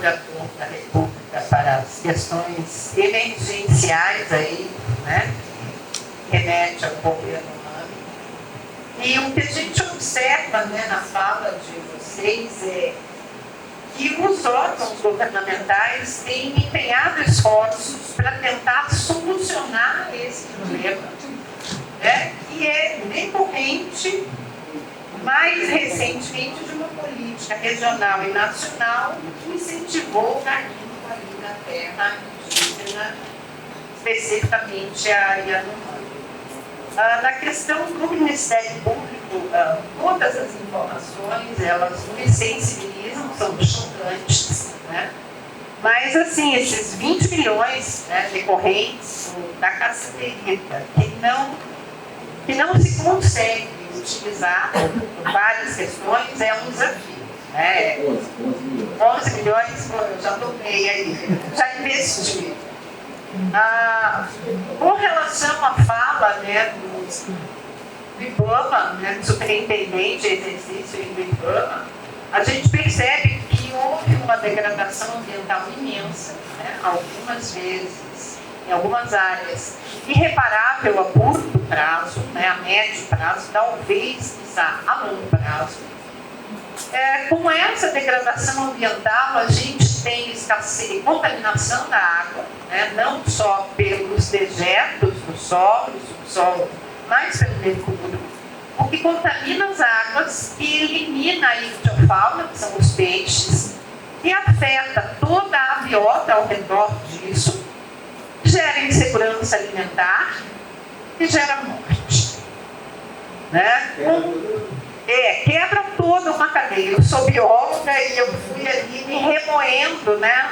procurador da República para as questões emergenciais aí, né, que remete ao governo humano. E o que a gente observa, né, na fala de vocês é que os órgãos governamentais têm empenhado esforços para tentar solucionar esse problema, né, que é decorrente, mais recentemente, de uma política regional e nacional que incentivou o garimpo ali na terra indígena, especificamente a Yanomami. Na questão do Ministério Público, todas as informações, elas me sensibilizam, são chocantes, né? Mas, assim, esses 20 milhões, né, decorrentes da caceterita, que não se consegue utilizar por várias questões, é um desafio. Né? 11 milhões, eu já tomei aí, já investi. Com relação à fala, né, do IBAMA, né, do superintendente de exercício do IBAMA, a gente percebe que houve uma degradação ambiental imensa, né, algumas vezes, em algumas áreas, irreparável a curto prazo, né, a médio prazo, talvez a longo prazo. Com essa degradação ambiental, a gente tem escassez, contaminação da água, né, não só pelos dejetos do solo, mas pelo mercúrio, o que contamina as águas e elimina a ictiofauna, que são os peixes, e afeta toda a biota ao redor disso, gera insegurança alimentar e gera morte. Né? Quebra toda uma cadeia. Eu sou bióloga e eu fui ali me remoendo, né?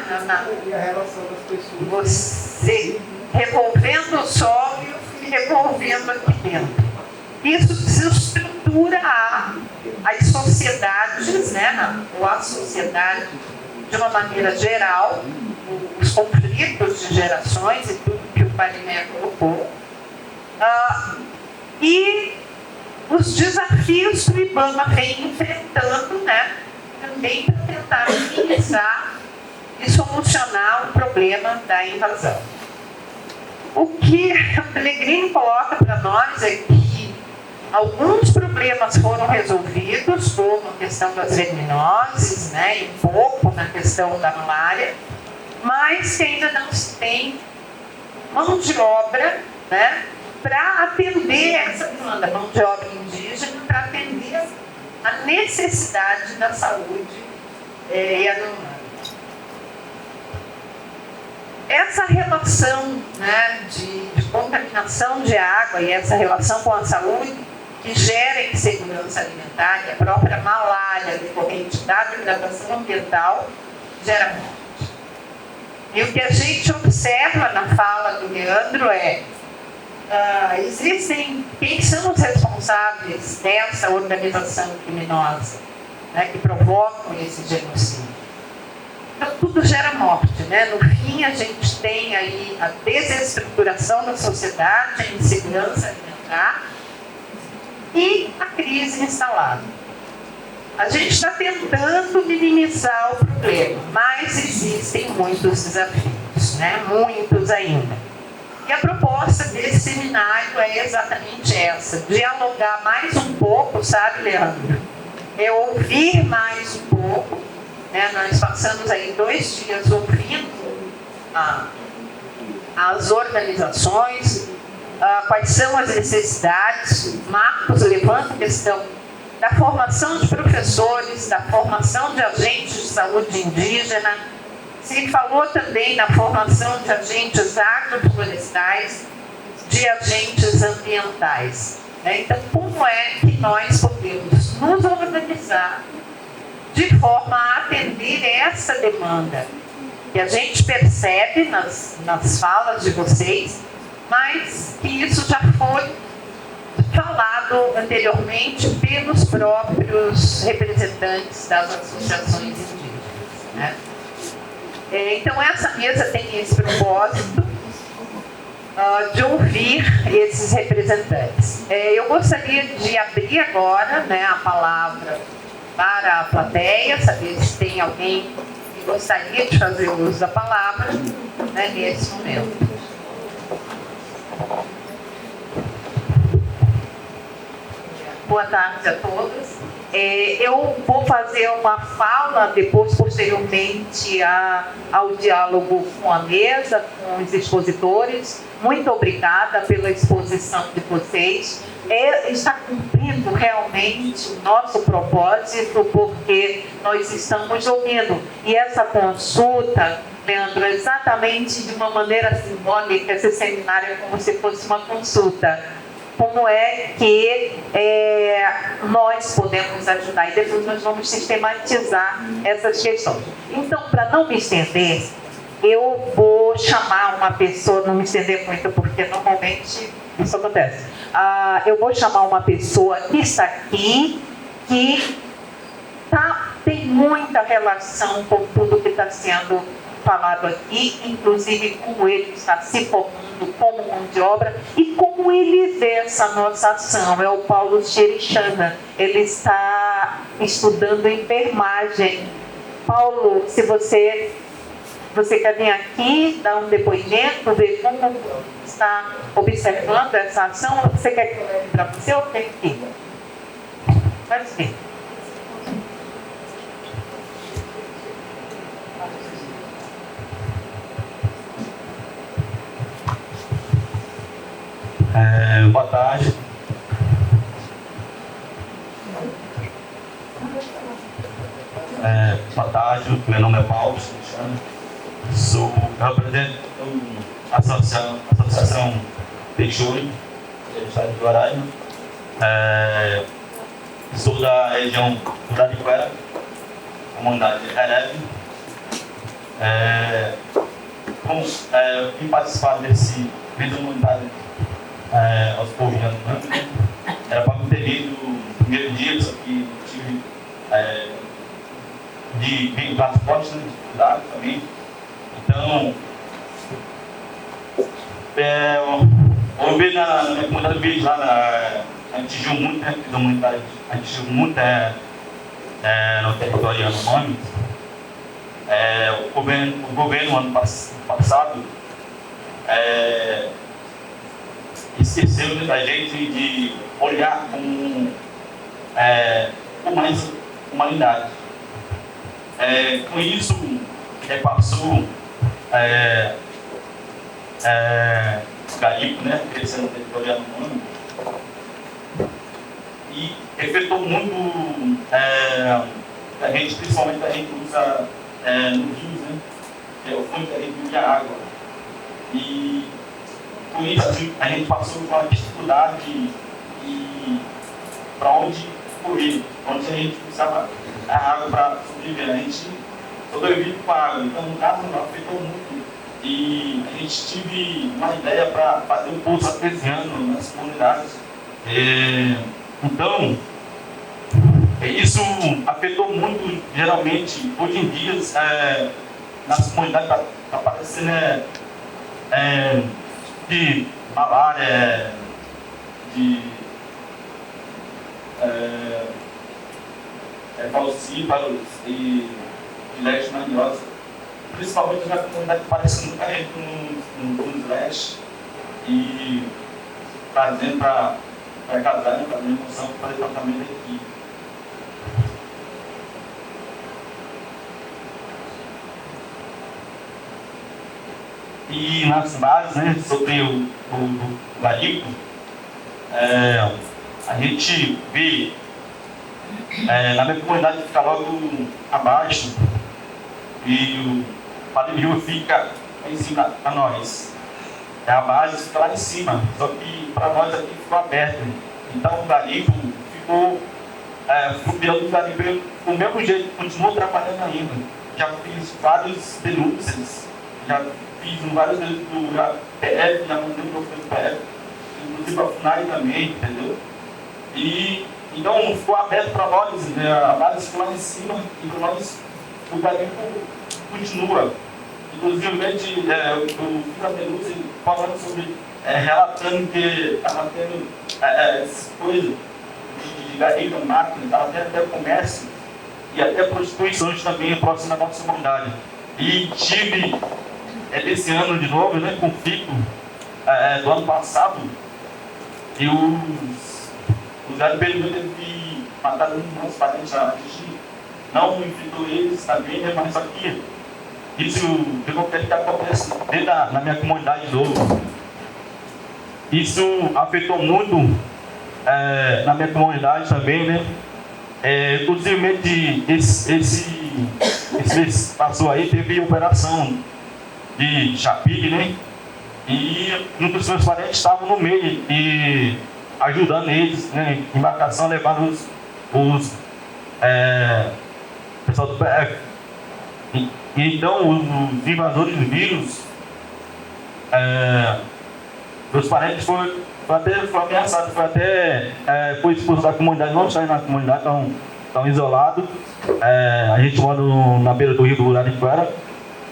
E a relação das pessoas. Você revolvendo o solo e eu fui revolvendo aqui dentro. Isso desestrutura as sociedades, né? Ou a sociedade de uma maneira geral, os conflitos de gerações e tudo que o Parimé colocou. E os desafios que o IBAMA vem enfrentando, né, também para tentar minimizar e solucionar o problema da invasão. O que o Pellegrini coloca para nós é que alguns problemas foram resolvidos, como a questão das verminoses, né, e um pouco na questão da malária, mas que ainda não se tem mão de obra, né, para atender essa demanda, mão de obra indígena, para atender a necessidade da saúde Yanomami. Essa relação, né, de contaminação de água e essa relação com a saúde que gera insegurança alimentar, e a própria malária decorrente da degradação ambiental gera morte. E o que a gente observa na fala do Leandro é existem, quem são os responsáveis dessa organização criminosa, né, que provocam esse genocídio? Então, tudo gera morte, né? No fim, a gente tem aí a desestruturação da sociedade, a insegurança alimentar e a crise instalada. A gente está tentando minimizar o problema, mas existem muitos desafios, né? Muitos ainda. E a proposta desse seminário é exatamente essa, dialogar mais um pouco, sabe, Leandro? Ouvir mais um pouco, né? Nós passamos aí 2 dias ouvindo as organizações, quais são as necessidades. Marcos levanta a questão da formação de professores, da formação de agentes de saúde indígena. Se falou também na formação de agentes agroflorestais, de agentes ambientais. Então, como é que nós podemos nos organizar de forma a atender essa demanda que a gente percebe nas falas de vocês, mas que isso já foi falado anteriormente pelos próprios representantes das associações indígenas, né? Então, essa mesa tem esse propósito de ouvir esses representantes. Eu gostaria de abrir agora, né, a palavra para a plateia, saber se tem alguém que gostaria de fazer uso da palavra, né, nesse momento. Boa tarde a todos. Eu vou fazer uma fala depois, posteriormente, ao diálogo com a mesa, com os expositores. Muito obrigada pela exposição de vocês. Está cumprindo realmente o nosso propósito, porque nós estamos ouvindo. E essa consulta, Leandro, exatamente de uma maneira simbólica, esse seminário é como se fosse uma consulta. Como é que nós podemos ajudar, e depois nós vamos sistematizar essas questões. Então, para não me estender, eu vou chamar uma pessoa, não me estender muito, porque normalmente isso acontece. Eu vou chamar uma pessoa que está aqui, que tem muita relação com tudo que está sendo falado aqui, inclusive como ele está se formando como mão de obra e como ele vê essa nossa ação. É o Paulo Xerichana, ele está estudando enfermagem. Paulo, se você quer vir aqui, dar um depoimento, ver como está observando essa ação, você quer que eu leve para você ou tem que ir? Vai sim. Boa tarde. Boa tarde, meu nome é Paulo, sou representante da Associação Peixouro, do estado de Roraima. Sou da região do Ariquera, comunidade Hereve. Vim participar desse vídeo humanitário aos povos de Yanomami. Era para me ter ido no primeiro dia, só que tive de transporte, né, dificuldade também. Então, eu vi na minha comunidade do vídeo lá, a gente atingiu muito, né, a comunidade, a gente atingiu muito no território Yanomami. O governo ano passado esqueceu da gente de olhar com mais humanidade. Com isso, passou garimpo, né, crescendo no território Yanomami, e afetou muito a gente, principalmente a gente usa no rio, né, que é o fundo que a gente usa a água. E com isso a gente passou por uma dificuldade para onde correr, onde a gente precisava a água para sobreviver. A gente sobreviveu com a água, então no caso afetou muito. E a gente tive uma ideia para fazer um poço artesiano nas comunidades. Então, isso afetou muito, geralmente, hoje em dia, nas comunidades está aparecendo de malária, de falcíparos e de leishmaniose, principalmente na comunidade que aparece muita gente nos leste, e trazendo para casar, né, fazendo emoção para o tratamento aqui. E nas bases, né, sobre o garimpo, a gente vê na minha comunidade fica logo abaixo e o Padre Rio fica em cima para nós. A base fica lá em cima, só que para nós aqui ficou aberto. Então o garimpo ficou o garimpo do mesmo jeito, continuou trabalhando ainda. Já fiz várias denúncias, já fiz várias vezes do PF, já mandei para o PF, inclusive a FUNAI também, entendeu? E então ficou aberto para nós, a base ficou lá em cima, e para nós o garimpo continua. Inclusive, eu fiz a denúncia falando sobre, relatando que estava tendo essas coisas de garimpo na máquina, estava tendo até comércio, e até prostituições também próximo da nossa comunidade. E tive, desse ano de novo, né, com o FICO, do ano passado, e os garimpeiros teve que matar um dos parentes, a gente não enfrentou eles também, né, mas aqui, isso que acontece dentro na minha comunidade de novo. Isso afetou muito na minha comunidade também, né? Inclusive, esse mês passou aí, teve operação de Chapig, né? E um dos meus parentes estavam no meio e ajudando eles, né? Embarcação, levando os pessoal do PF. Então, os invasores do vírus, meus parentes foram ameaçados, foi expulso da comunidade, não saem na comunidade, estão isolados. A gente mora na beira do rio do Arariquara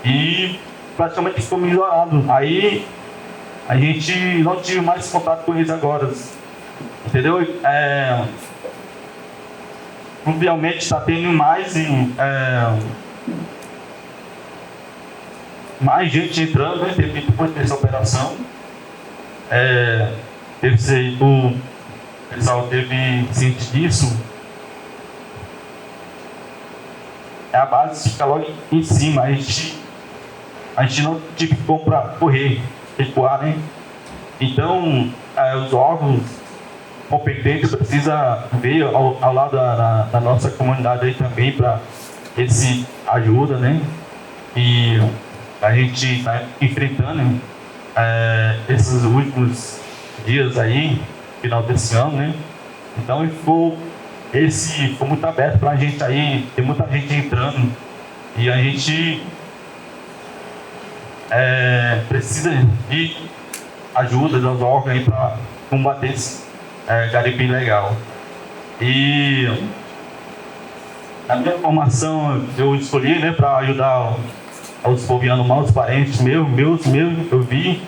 e praticamente ficamos isolados. Aí a gente não tive mais contato com eles agora, entendeu? Obviamente está tendo mais gente entrando, né? Depois dessa operação. O pessoal teve ciente disso. A base fica logo em cima. A gente não tive que correr, recuar, né? Então, os órgãos competentes precisam ver ao lado da nossa comunidade aí também para esse ajuda, né? E a gente está enfrentando esses últimos dias aí, final desse ano, né? Então ficou muito aberto para a gente aí, tem muita gente entrando e a gente precisa de ajuda dos órgãos para combater esse garimpo ilegal. E a minha formação eu escolhi, né, para ajudar os povianos maus, os parentes meus, eu via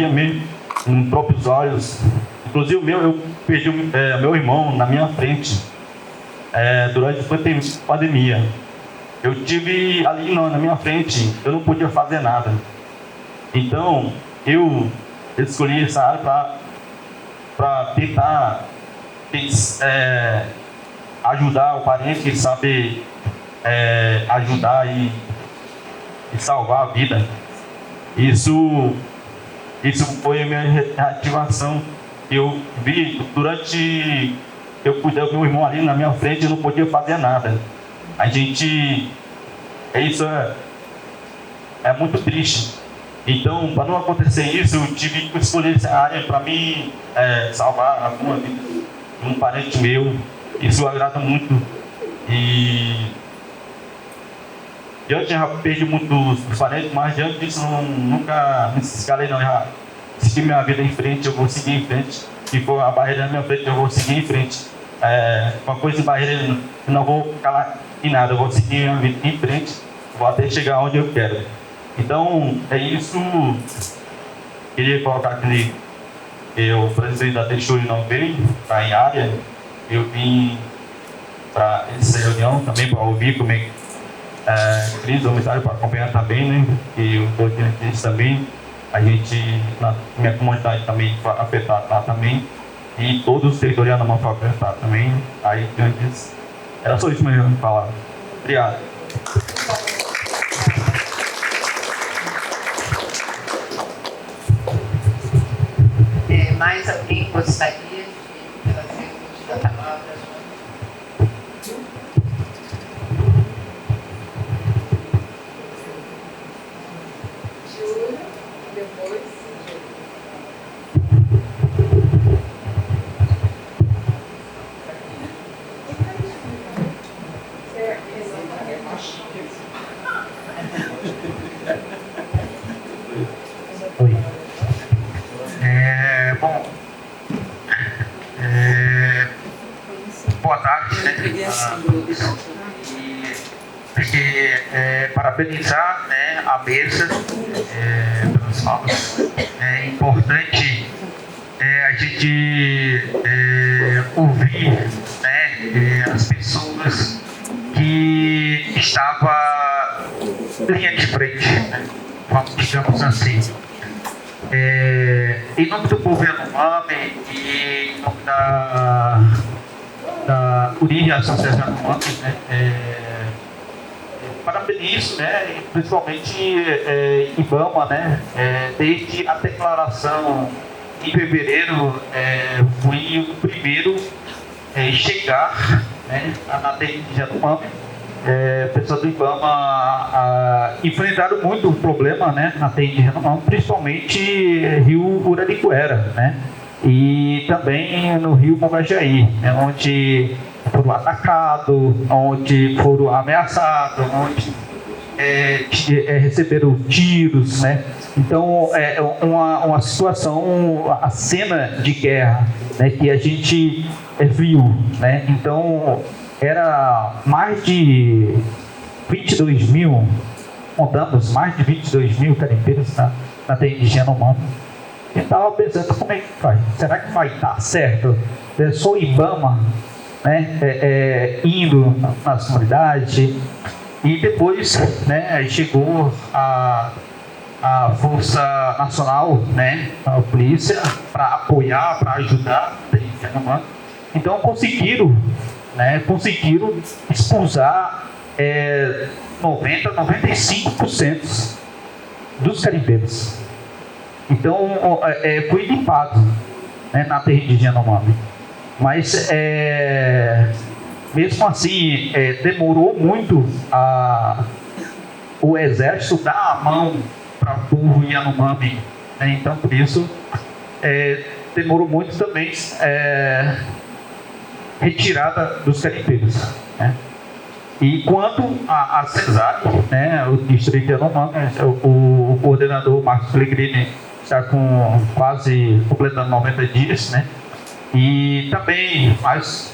mesmo com próprios olhos. Inclusive eu perdi meu irmão na minha frente durante a pandemia. Eu tive ali na minha frente, eu não podia fazer nada. Então eu escolhi essa área para tentar ajudar o parente, saber ajudar e salvar a vida. Isso foi a minha reativação. Eu vi durante eu cuidei do meu irmão ali na minha frente, eu não podia fazer nada. Isso é muito triste. Então, para não acontecer isso, eu tive que escolher essa área para mim salvar alguma vida de um parente meu. Isso agrada muito. E eu já perdi muitos parentes, mas diante disso nunca me escalei não. Já segui minha vida em frente, eu vou seguir em frente. Se for a barreira na minha frente, eu vou seguir em frente. Uma coisa de barreira, eu não vou calar em nada, eu vou seguir minha vida em frente, vou até chegar onde eu quero. Então, é isso. Queria colocar aquele. O presidente da Textura não veio, está em área. Eu vim para essa reunião também para ouvir como é crise humanitária para acompanhar também, né? E o continente também. A gente, na minha comunidade também foi afetada lá também. E todos os territoriais não foram afetados também. Aí, antes, era só isso mesmo que eu falar. Obrigado. Mais alguém gostaria de trazer o uso da palavra? Júlia, depois. Oi. Boa tarde, né? Parabenizar, né, a mesa pelas falas. É importante a gente ouvir, né, as pessoas que estavam linha de frente, né? Vamos digamos assim. Em nome do povo Yanomami e em nome da Uri Associação Yanomami, né? Parabenizo, né? E principalmente IBAMA, né? Desde a declaração em fevereiro, fui o primeiro chegar, né, na TI de Yanomami. Pessoal do IBAMA enfrentaram muito o problema, né, na TI de Yanomami, principalmente Rio Uraricuera, né, e também no Rio Mogajaí, né, onde foram atacados, onde foram ameaçados, onde receberam tiros, né. Então é uma situação, a cena de guerra, né, que a gente viu, né. Então era mais de 22 mil, contamos mais de 22 mil carimbeiros na TI de Yanomami. Eu estava pensando, como é que vai? Será que vai dar certo? Eu sou IBAMA, né, indo nas comunidades, e depois, né, chegou a Força Nacional, né, a polícia, para apoiar, para ajudar a TI de Yanomami. Então conseguiram expulsar 95% dos carimbeiros. Então foi limpado, né, na TI de Yanomami. Mas mesmo assim demorou muito o exército dar a mão para o povo Yanomami, né? Então por isso demorou muito também retirada dos carimbeiros, né? E quanto a CESAC, né, o distrito de Yanomami, o coordenador Marcos Pellegrini está quase completando 90 dias, né? E também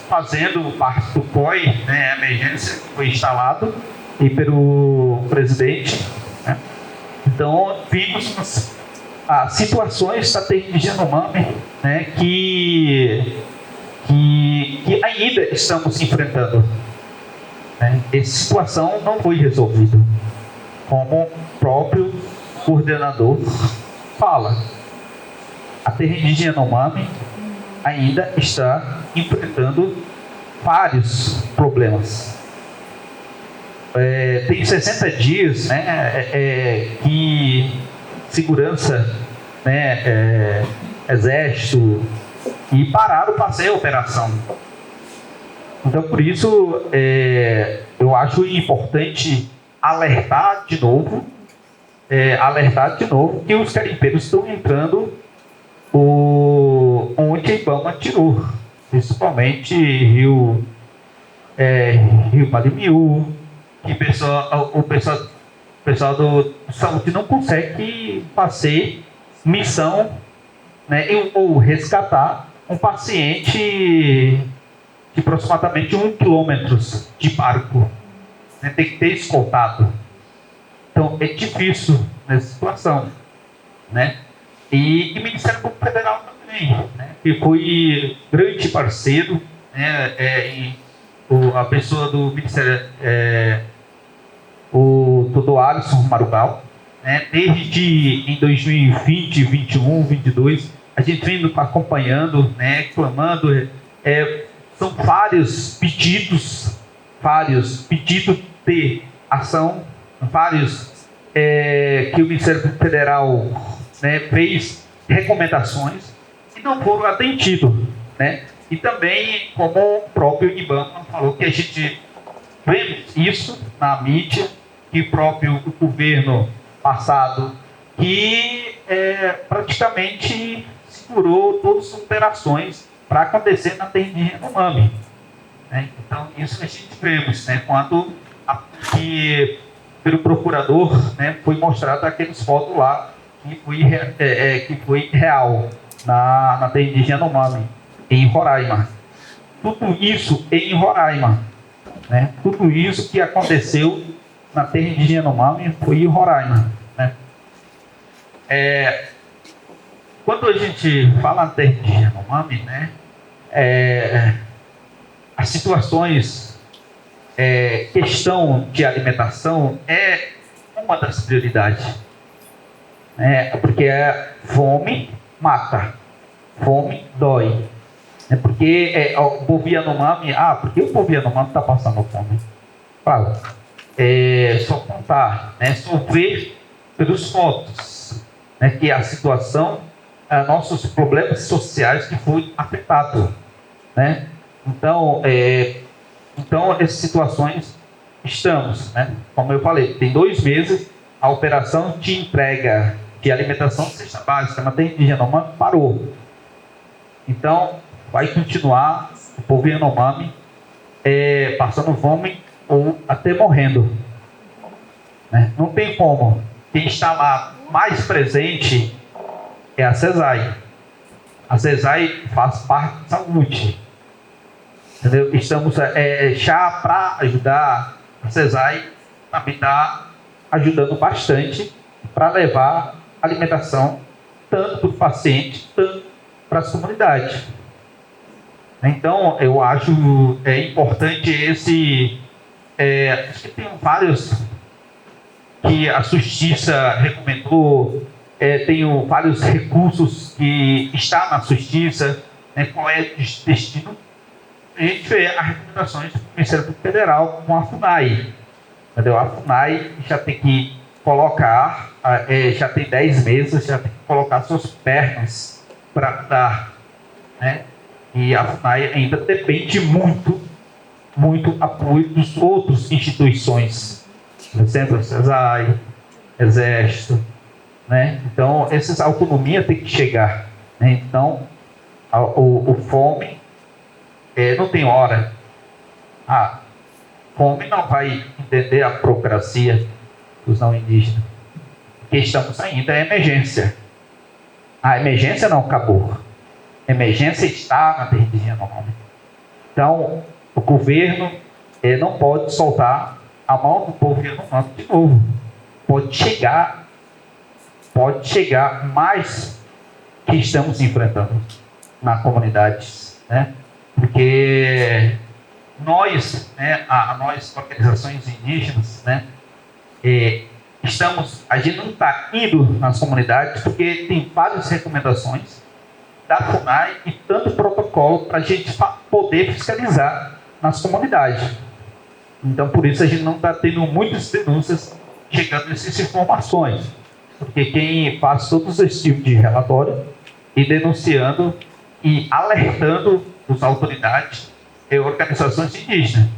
fazendo parte do COI, né, a emergência que foi instalado e pelo presidente, né? Então vimos as situações da TI de Yanomami, né, que ainda estamos enfrentando, né? Essa situação não foi resolvida, como o próprio coordenador fala. A TI de Yanomami ainda está enfrentando vários problemas. Tem 60 dias, né, que segurança, né, exército, e pararam para fazer a operação. Então, por isso, eu acho importante alertar de novo que os carimbeiros estão entrando onde a IBAMA tirou, principalmente Rio Marimiú, que o pessoal do saúde não consegue fazer missão, né, ou resgatar um paciente de aproximadamente 1 quilômetro de barco, né, tem que ter escoltado. Então é difícil nessa situação, né? E o Ministério Público Federal também, né, que foi grande parceiro, né, a pessoa do Ministério, o Dr. Alisson Marugal, né, desde em 2020, 21, 22, a gente vindo acompanhando, né, clamando, são vários pedidos de ação, vários que o Ministério Federal, né, fez recomendações e não foram atendidos, né? E também, como o próprio IBAMA falou, que a gente vê isso na mídia, que o próprio governo passado, que praticamente segurou todas as operações para acontecer na TI de Yanomami, né? Então, isso a gente vemos, né, quando que pelo procurador, né, foi mostrado aqueles fotos lá que foi real na TI de Yanomami, em Roraima. Tudo isso em Roraima, né? Tudo isso que aconteceu na TI de Yanomami foi em Roraima, né? Quando a gente fala na TI de Yanomami, né, as situações, questão de alimentação é uma das prioridades. Porque fome mata, fome dói. Porque o povo Yanomami, por que o povo Yanomami está passando fome? Claro, só contar, sofrer pelos fotos, que a situação, nossos problemas sociais que foi afetado, Então, essas situações estamos, como eu falei, tem 2 meses, a operação de entrega de alimentação cesta básica na terra indígena Yanomami parou. Então, vai continuar o povo Yanomami passando fome ou até morrendo. Não tem como. Quem está lá mais presente é a CESAI. A CESAI faz parte da saúde. Entendeu? Estamos já para ajudar. A CESAI também está ajudando bastante para levar alimentação tanto para o paciente, tanto para as comunidades. Então, eu acho importante esse... acho que tem vários que a Justiça recomendou, tem vários recursos que estão na Justiça, qual é o destino. A gente vê as recomendações do Ministério Federal com a FUNAI. Entendeu? A FUNAI já tem que colocar, já tem 10 meses, já tem que colocar suas pernas para dar, E a FUNAI ainda depende muito apoio dos outras instituições, por exemplo, a CESAI, Exército, Então, essas autonomias tem que chegar, Então, o fome não tem hora. Fome não vai entender a burocracia dos não indígenas. Porque estamos ainda em emergência. A emergência não acabou. A emergência está na terra indígena Yanomami. Então, o governo não pode soltar a mão do povo Yanomami de novo. Pode chegar mais que estamos enfrentando na comunidade, Porque nós, nós organizações indígenas, a gente não está indo nas comunidades porque tem várias recomendações da FUNAI e tanto protocolo para a gente poder fiscalizar nas comunidades. Então, por isso a gente não está tendo muitas denúncias chegando essas informações, porque quem faz todos esses tipos de relatório e denunciando e alertando as autoridades é organizações indígenas.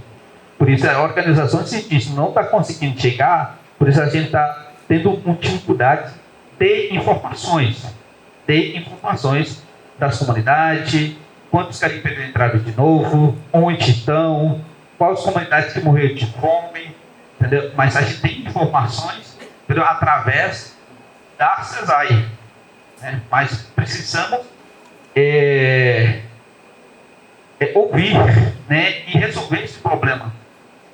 Por isso a organização indígena não está conseguindo chegar, por isso a gente está tendo uma dificuldade de informações das comunidades, quantos carimbeiros entraram de novo, onde estão, quais comunidades que morreram de fome, entendeu? Mas a gente tem informações, entendeu? Através da CESAI, Mas precisamos ouvir, e resolver esse problema.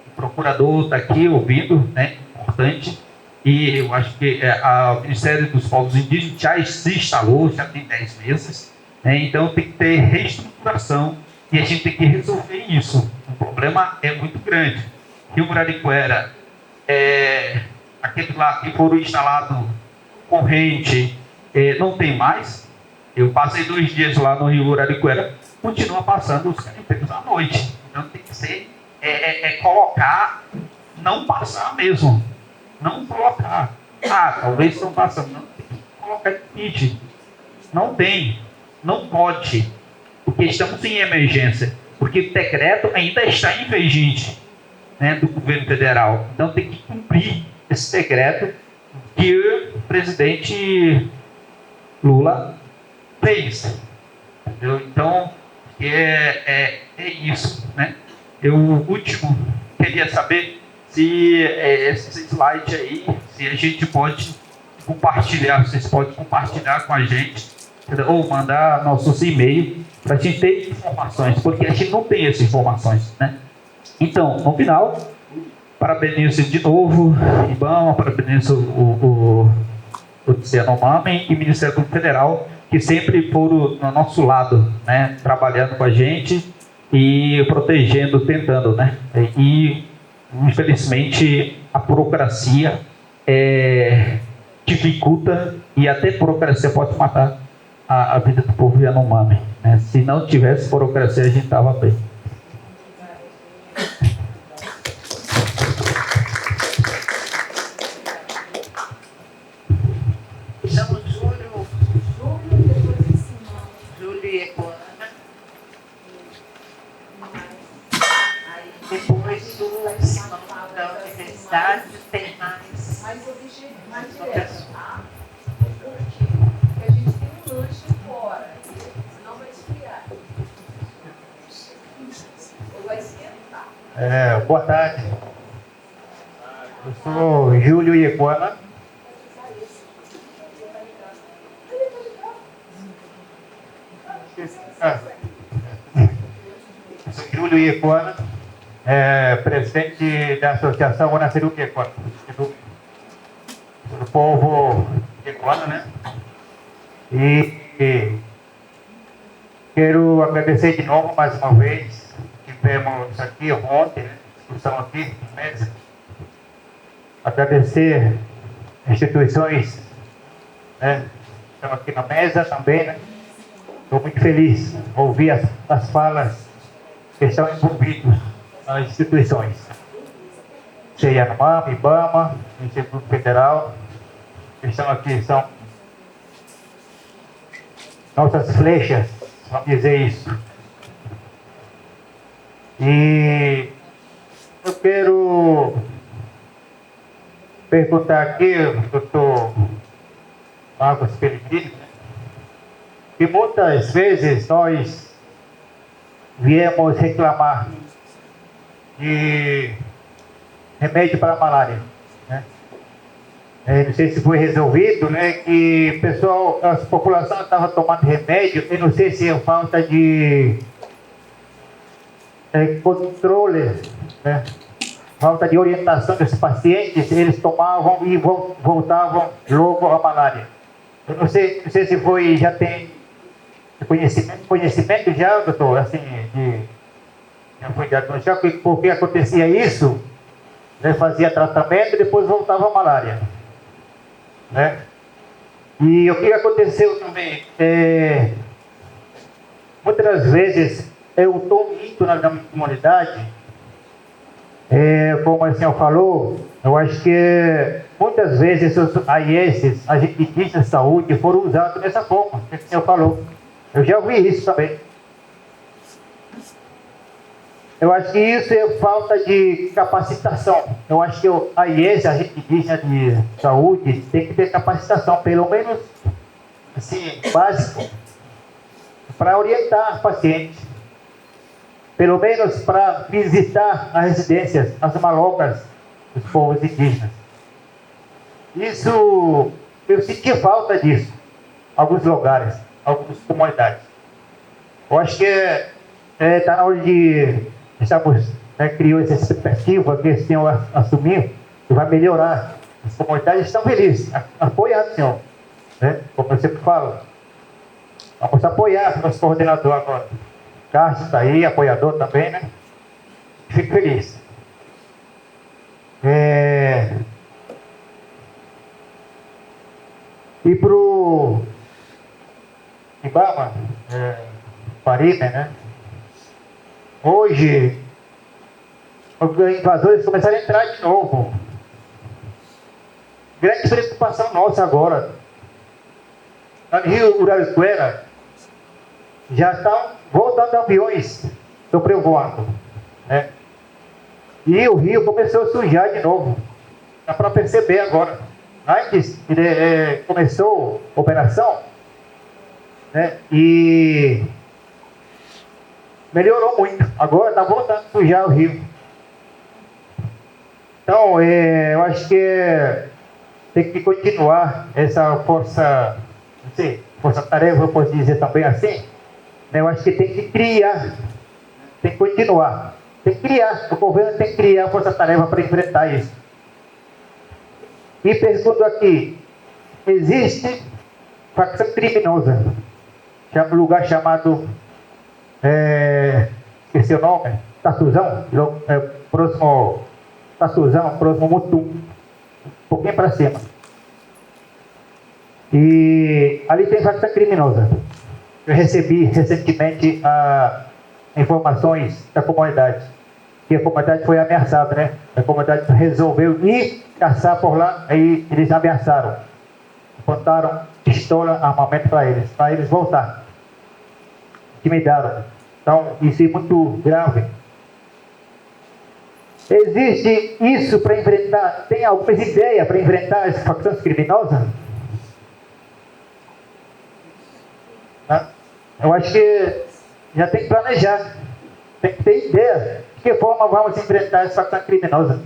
O procurador está aqui ouvindo, importante, e eu acho que o Ministério dos Povos Indígenas já se instalou, já tem 10 meses, então tem que ter reestruturação e a gente tem que resolver isso. O problema é muito grande. Rio Murariquera, aquele lá que foram instalados corrente, não tem mais. Eu passei 2 dias lá no Rio Murariquera, continua passando os carimbeiros à noite. Então tem que ser, colocar, não passar mesmo. Não colocar. Talvez estão passando. Não tem que colocar limite. Não tem. Não pode. Porque estamos em emergência. Porque o decreto ainda está em vigente, do governo federal. Então tem que cumprir esse decreto que o presidente Lula fez. Entendeu? Então, é isso, Eu, último, queria saber se esse slide aí, se a gente pode compartilhar, vocês podem compartilhar com a gente, ou mandar nossos e-mails para a gente ter informações, porque a gente não tem essas informações, Então, no final, parabenizo de novo o IBAMA, parabenizo o Yanomami e o Ministério Público Federal, que sempre foram no nosso lado, trabalhando com a gente e protegendo, tentando, né? E infelizmente a burocracia dificulta, e até burocracia pode matar a vida do povo Yanomami, né? Se não tivesse burocracia, a gente estava bem. Chamo Júlio e Ecoana. Depois do Simão da universidade, tem mais uma pessoa. Porque a gente tem um lanche fora, senão vai esfriar. Ou vai esquentar. Boa tarde. Eu sou Júlio Iequana. Sou Júlio Iequana, presidente da Associação Onaceru Iequana, do povo Iequana, né? E quero agradecer de novo mais uma vez. Tivemos aqui ontem, né, discussão aqui, mesa. Agradecer instituições, né, que estão aqui na mesa também, né? Estou muito feliz de ouvir as falas que estão envolvidos nas instituições. Yanomami, IBAMA, Instituto Federal, que estão aqui, são nossas flechas, vamos dizer isso. E eu quero perguntar aqui, doutor Marcos Pellegrini, que muitas vezes nós viemos reclamar de remédio para a malária, né? Não sei se foi resolvido, né? Que pessoal, a população estava tomando remédio, eu não sei se é falta de controle, né? Falta de orientação dos pacientes, eles tomavam e voltavam logo à malária. Eu não sei se foi, já tem conhecimento já, doutor, assim, já foi diagnosticado, porque acontecia isso, né? Fazia tratamento e depois voltava à malária, né? E o que aconteceu também, muitas vezes eu estou indo na minha comunidade, como o senhor falou, eu acho que muitas vezes os AIS, agentes indígenas de saúde, foram usados dessa forma, que o senhor falou. Eu já ouvi isso também. Eu acho que isso é falta de capacitação. Eu acho que o AIS, agente indígena de saúde, tem que ter capacitação, pelo menos assim, básico, para orientar pacientes. Pelo menos para visitar as residências, as malocas dos povos indígenas. Isso, eu senti falta disso, em alguns lugares, algumas comunidades. Eu acho que está na hora de estamos, né, criou essa expectativa que esse senhor assumiu, que vai melhorar. As comunidades estão felizes, apoiando o senhor, né? Como eu sempre falo, vamos apoiar o nosso coordenador agora. Cássio está aí, apoiador também, né? Fico feliz. E para o IBAMA, Parime, né? Hoje, os invasores começaram a entrar de novo. Grande preocupação nossa agora. No Rio Uraricuera, já estão voltando aviões sobrevoando, né? E o rio começou a sujar de novo. Dá para perceber agora. Antes começou a operação, né? E melhorou muito. Agora está voltando a sujar o rio. Então, eu acho que tem que continuar essa força, não sei, força-tarefa, eu posso dizer também assim. Eu acho que tem que criar, tem que continuar, tem que criar, o governo tem que criar força-tarefa para enfrentar isso. E pergunto aqui, existe facção criminosa, um lugar chamado, esqueci o nome, Tatuzão, próximo Tatuzão, próximo Mutum, um pouquinho para cima. E ali tem facção criminosa. Eu recebi recentemente informações da comunidade, que a comunidade foi ameaçada, né? A comunidade resolveu ir caçar por lá, aí eles ameaçaram. Botaram pistola, armamento para eles voltar. Intimidaram. Então, isso é muito grave. Existe isso para enfrentar? Tem alguma ideia para enfrentar as facções criminosas? Eu acho que já tem que planejar. Tem que ter ideia de que forma vamos enfrentar as facções criminosas.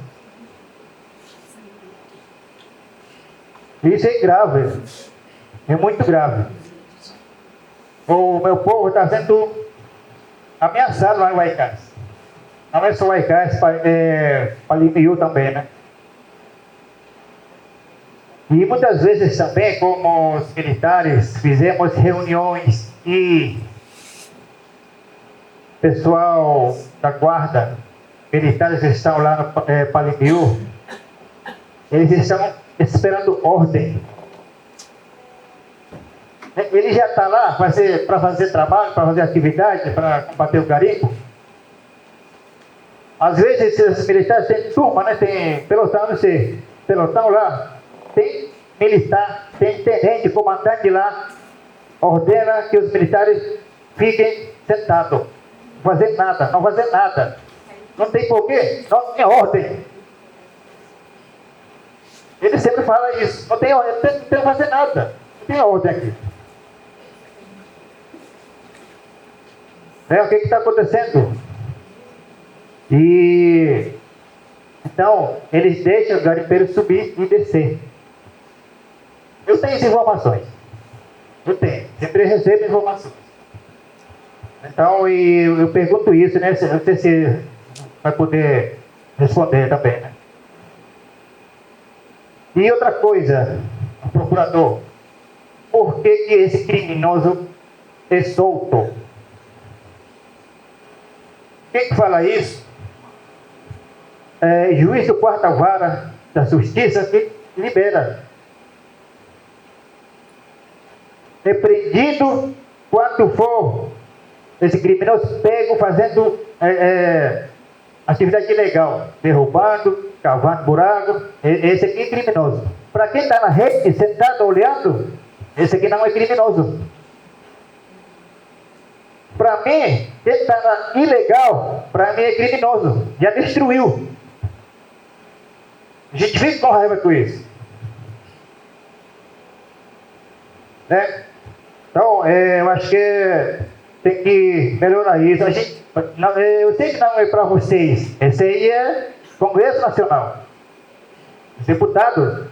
Isso é grave. É muito grave. O meu povo está sendo ameaçado lá em Huaycás. Não é só Huaycás, Palimiú também, né? E muitas vezes também, como os militares, fizemos reuniões e pessoal da guarda, militares que estão lá no Palimiú, eles estão esperando ordem. Ele já está lá para fazer trabalho, para fazer atividade, para combater o garimpo. Às vezes esses militares têm turma, né? Tem pelotão lá, tem militar, tem tenente, comandante lá, ordena que os militares fiquem sentados, não fazer nada. Não tem porquê, não tem ordem. Ele sempre fala isso, não tem ordem, não tem que fazer nada, não tem ordem aqui. O que está acontecendo? E então eles deixam o garimpeiro subir e descer. Eu tenho as informações. Sempre recebo informações. Então, eu pergunto isso, né? Não sei se vai poder responder também, né? E outra coisa, procurador, por que esse criminoso é solto? Quem que fala isso? Juiz do quarta vara da justiça que libera. É prendido quando for esse criminoso pego fazendo atividade ilegal, derrubando, cavando buraco. Esse aqui é criminoso. Para quem está na rede, sentado olhando, esse aqui não é criminoso. Para mim, quem está ilegal, para mim é criminoso. Já destruiu. A gente fica com raiva com isso. Né? Então, eu acho que tem que melhorar isso. Eu sei que não é para vocês. Esse aí é Congresso Nacional. Os deputados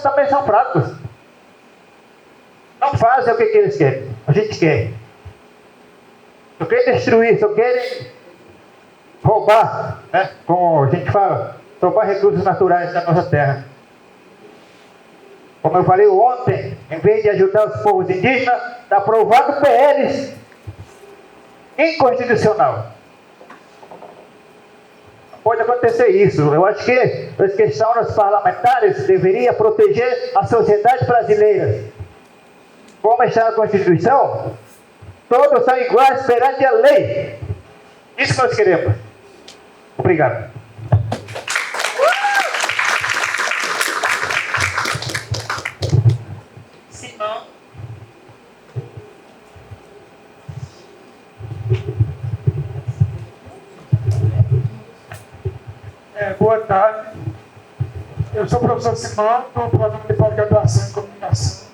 também são fracos. Não fazem o que eles querem. A gente quer. Só querem destruir, só querem roubar, né? Como a gente fala, roubar recursos naturais da nossa terra. Como eu falei ontem, em vez de ajudar os povos indígenas, está aprovado PLs inconstitucional. Não pode acontecer isso. Eu acho que as questões parlamentares deveriam proteger a sociedade brasileira. Como está a Constituição, todos são iguais perante a lei. Isso que nós queremos. Obrigado. Simão. Boa tarde. Eu sou o professor Simão, do programa de pós-graduação em comunicação.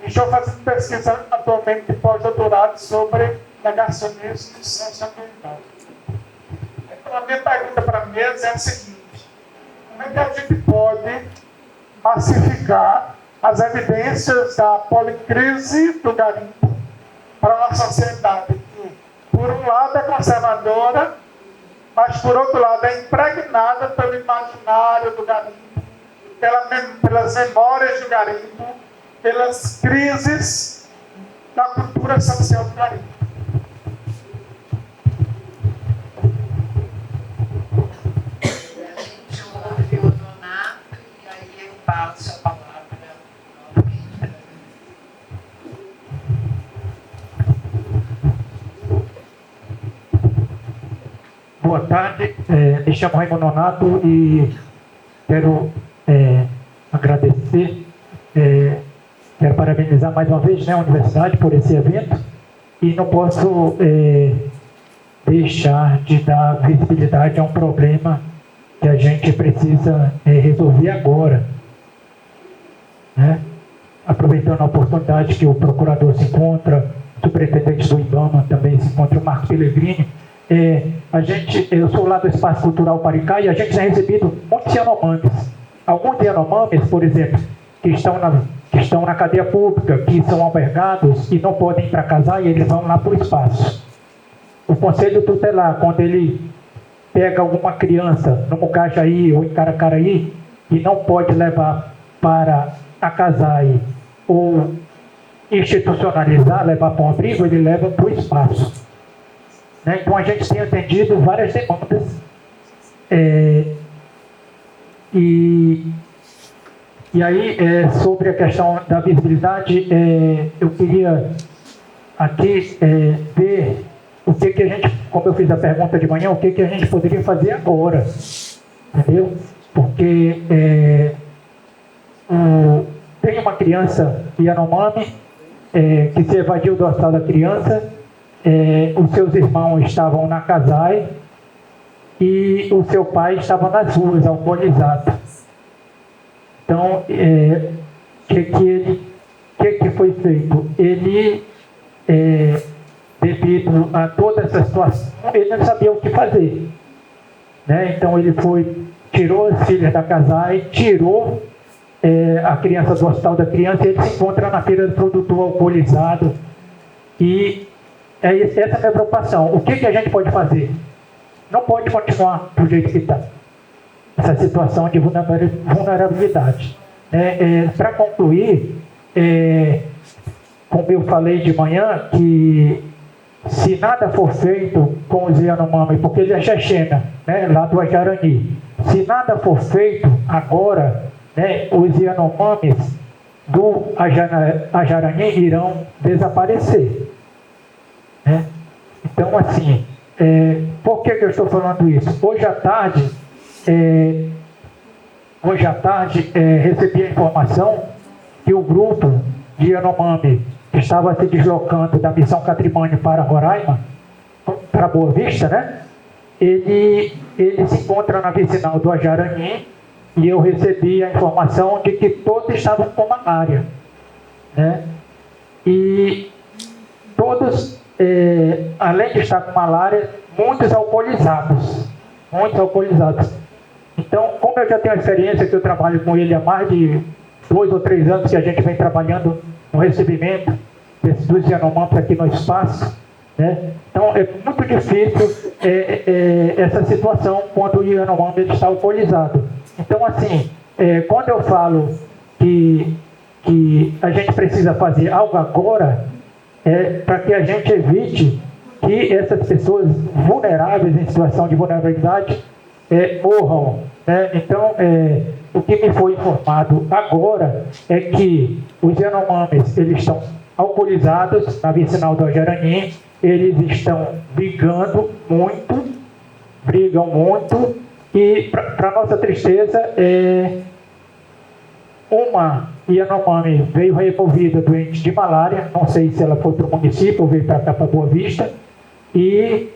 Estou fazendo pesquisa atualmente de pós-doutorado sobre negacionismo e ciência ambiental. Então, a minha pergunta para a mesa é a seguinte: como é que a gente pode massificar as evidências da policrise do garimpo para uma sociedade que, por um lado, é conservadora, mas, por outro lado, é impregnada pelo imaginário do garimpo, pelas memórias do garimpo, pelas crises da cultura social do garimpo? me chamo Raimundo Nonato e quero agradecer, quero parabenizar mais uma vez, né, a universidade por esse evento, e não posso deixar de dar visibilidade a um problema que a gente precisa resolver agora, né? Aproveitando a oportunidade que o procurador se encontra, o superintendente do IBAMA também se encontra, o Marcos Pellegrini. Eu sou lá do Espaço Cultural Paricá e a gente tem recebido muitos Yanomamis. Alguns Yanomamis, por exemplo, que estão na cadeia pública, que são albergados e não podem ir para casar e eles vão lá para o espaço. O Conselho Tutelar, quando ele pega alguma criança no Mucajaí ou em Caracaraí e não pode levar para a Casai ou institucionalizar, levar para um abrigo, ele leva para o espaço. Né? Então a gente tem atendido várias demandas e aí sobre a questão da visibilidade, eu queria aqui ver o que a gente, como eu fiz a pergunta de manhã, o que a gente poderia fazer agora, entendeu? Porque tem uma criança Yanomami que se evadiu do hospital da criança, os seus irmãos estavam na Casai e o seu pai estava nas ruas, alcoolizado. Então, o que foi feito? Ele, devido a toda essa situação, ele não sabia o que fazer. Né? Então, ele tirou as filhas da Casai, tirou a criança do hospital da criança e ele se encontra na feira do produtor alcoolizado. E essa é a minha preocupação. O que a gente pode fazer? Não pode continuar do jeito que está. Essa situação de vulnerabilidade. Para concluir, como eu falei de manhã, que se nada for feito com os Yanomami, porque ele é Xexena, né, lá do Ajarani, se nada for feito agora, né, os Yanomamis do Ajarani irão desaparecer. Né? Então, assim, por que eu estou falando isso? Hoje à tarde, recebi a informação que o grupo de Yanomami que estava se deslocando da Missão Catrimônio para Roraima, para Boa Vista, né? Ele se encontra na vicinal do Ajarani e eu recebi a informação de que todos estavam com malária, né? E todos, além de estar com malária, muitos alcoolizados. Então, como eu já tenho a experiência que eu trabalho com ele há mais de 2 ou 3 anos que a gente vem trabalhando no recebimento dos Yanomamis aqui no espaço, né? Então é muito difícil essa situação quando o Yanomami está alcoolizado. Então, assim, quando eu falo que a gente precisa fazer algo agora, para que a gente evite que essas pessoas vulneráveis, em situação de vulnerabilidade, morram. Né? Então, o que me foi informado agora é que os Yanomamis, eles estão alcoolizados na vicinal do Ajarani, eles estão brigam muito, e para nossa tristeza, uma Yanomami veio removida doente de malária, não sei se ela foi para o município ou veio para cá, para Boa Vista, e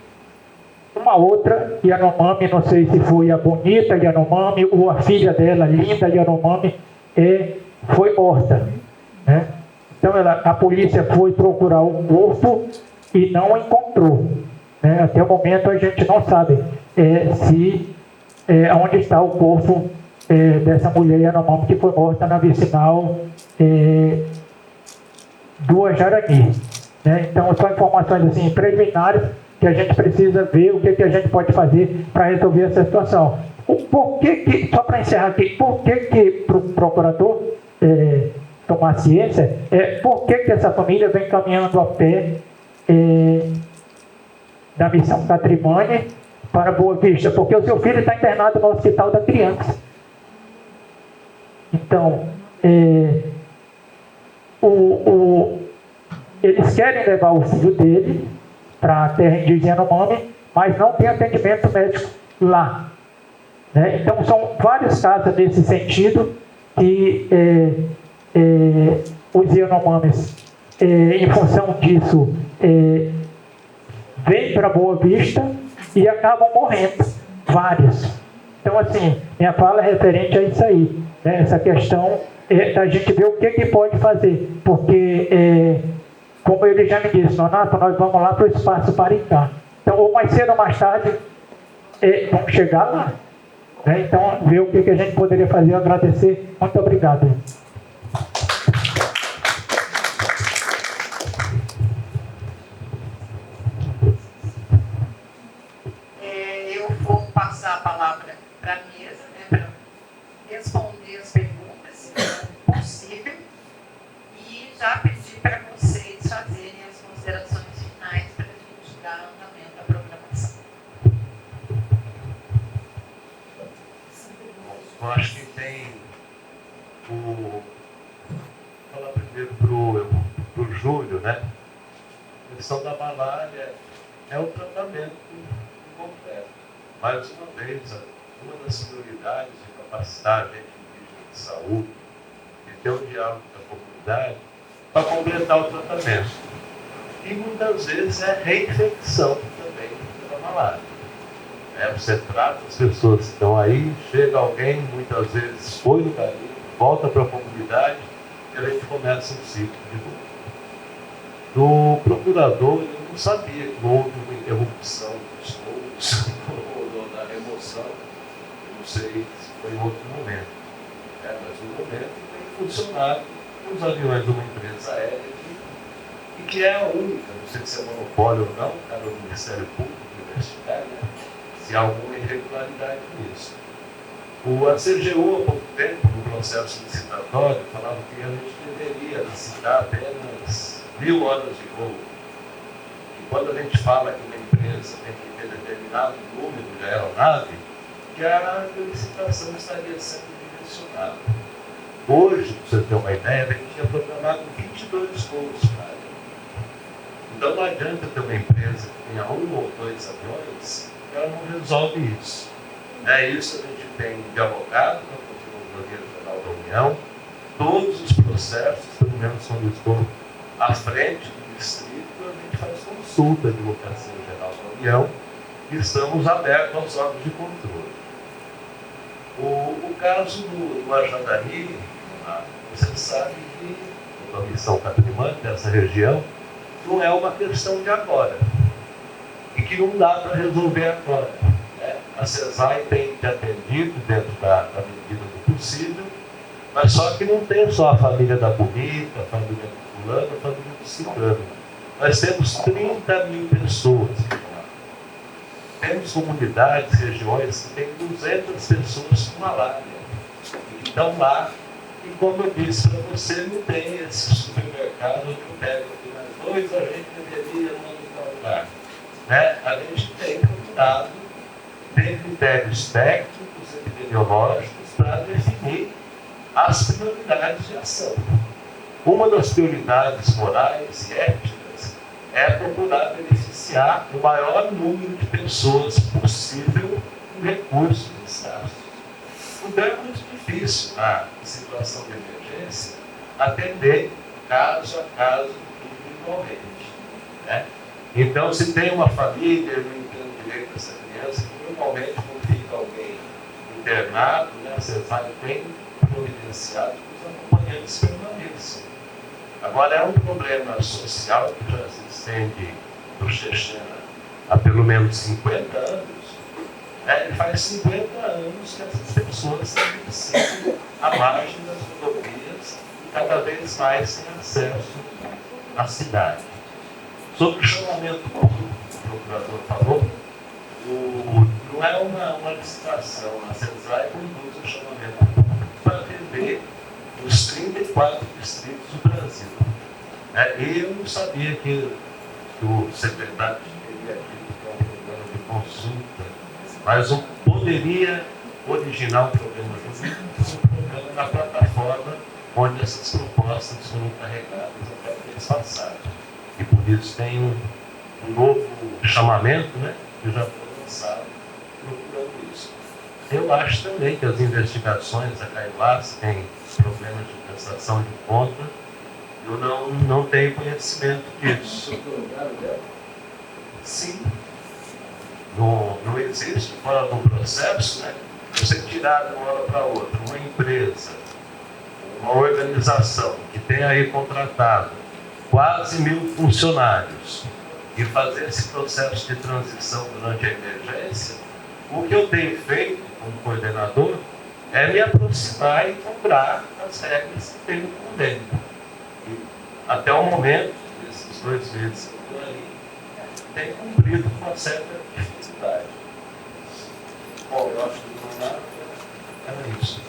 uma outra Yanomami, não sei se foi a bonita Yanomami ou a filha dela, linda Yanomami, foi morta. Né? Então a polícia foi procurar o corpo e não encontrou. Né? Até o momento a gente não sabe onde está o corpo dessa mulher Yanomami que foi morta na vicinal do Ajarani. Né? Então são informações assim, preliminares que a gente precisa ver o que a gente pode fazer para resolver essa situação. Só para encerrar aqui, por que para o procurador tomar ciência, por que essa família vem caminhando a pé da Missão Catrimônio para Boa Vista? Porque o seu filho está internado no Hospital da Criança. Então, eles querem levar o filho dele para a terra indígena Yanomami, mas não tem atendimento médico lá. né? Então, são vários casos nesse sentido que os Yanomamis, em função disso, vêm para Boa Vista e acabam morrendo, vários. Então, assim, minha fala é referente a isso aí, né? Essa questão da gente ver o que pode fazer, porque, como ele já me disse, Nonato, nós vamos lá para o espaço Paricá. Então, ou mais cedo ou mais tarde, vamos chegar lá, né? Então, ver o que a gente poderia fazer, agradecer. Muito obrigado. Eu vou passar a palavra para a mesa, né, para responder as perguntas, se for possível, e já pedir para vocês fazerem as considerações finais para a gente dar andamento à programação. Eu acho que tem vou falar primeiro para o Júlio, né? A questão da malária é um tratamento completo. Mais uma vez, uma das prioridades de capacitar a gente indígena de saúde e ter o diálogo com a comunidade para completar o tratamento. E muitas vezes é reinfecção também da malária. Você trata as pessoas que estão aí, chega alguém, muitas vezes foi no garimpo, volta para a comunidade e a gente começa um ciclo de novo. Do procurador, eu não sabia que houve uma interrupção dos voos ou da remoção. Eu não sei se foi em outro momento. Mas no momento tem funcionado os aviões de uma empresa aérea e que é a única, não sei se é monopólio ou não, cada do Ministério Público Universitário, né? Se há alguma irregularidade nisso. A CGU, há pouco tempo, no processo licitatório, falava que a gente deveria licitar apenas 1.000 horas de voo. E quando a gente fala que uma empresa tem que ter determinado número de aeronave, que a licitação estaria sendo direcionada. Hoje, para você ter uma ideia, a gente tinha programado 22 voos para área. Então não adianta ter uma empresa que tenha 1 ou 2 aviões, ela não resolve isso. Isso a gente tem dialogado com a Procuradoria Geral da União, todos os processos, pelo menos quando eu estou à frente do distrito, a gente faz consulta à Advocacia Geral da União e estamos abertos aos órgãos de controle. O caso do Ajadari, você sabe que a Comissão Patrimônio dessa região não é uma questão de agora e que não dá para resolver agora. A CESAI tem atendido dentro da medida do possível, mas só que não tem só a família da Bonita, a família do fulano, a família do ciclano. Nós temos 30 mil pessoas que estão lá. Temos comunidades, regiões que têm 200 pessoas com malária, que estão lá, e como eu disse para você, não tem esse supermercado onde eu pego aqui mais 2, a gente deveria não lugar. A gente tem cuidado, tem critérios técnicos, epidemiológicos para definir as prioridades de ação. Uma das prioridades morais e éticas é procurar beneficiar o maior número de pessoas possível com recursos escassos. Então é muito difícil, na situação de emergência, atender caso a caso individualmente. Então, se tem uma família, eu não entendo direito essa criança, normalmente quando fica alguém internado, a CESAI tem providenciado que os acompanhantes permaneçam. Agora, é um problema social que já se estende do Chechena há pelo menos 50 anos. E faz 50 anos que essas pessoas têm sido à margem das rodovias e cada vez mais têm acesso à cidade. Sobre o chamamento público, o procurador falou, não é uma licitação. A CESAI conduz o chamamento público para atender os 34 distritos do Brasil. E eu não sabia que o secretário teria dito que é um programa de consulta, mas poderia originar um programa jurídico, um programa na plataforma onde essas propostas foram carregadas até o mês passado. E por isso tem um novo chamamento, que já foi lançado procurando isso. eu acho também que as investigações da Caivás têm problemas de prestação de conta. Eu não tenho conhecimento disso. Sim. Não existe, fora do processo, né? Você tirar de uma hora para outra uma empresa, uma organização que tem aí contratado quase 1.000 funcionários e fazer esse processo de transição durante a emergência, o que eu tenho feito como coordenador é me aproximar e cobrar as regras que tem no convênio. E, até o momento, esses 2 meses que eu estou ali, tem cumprido com uma certa dificuldade. Bom, eu acho que não dá, era isso.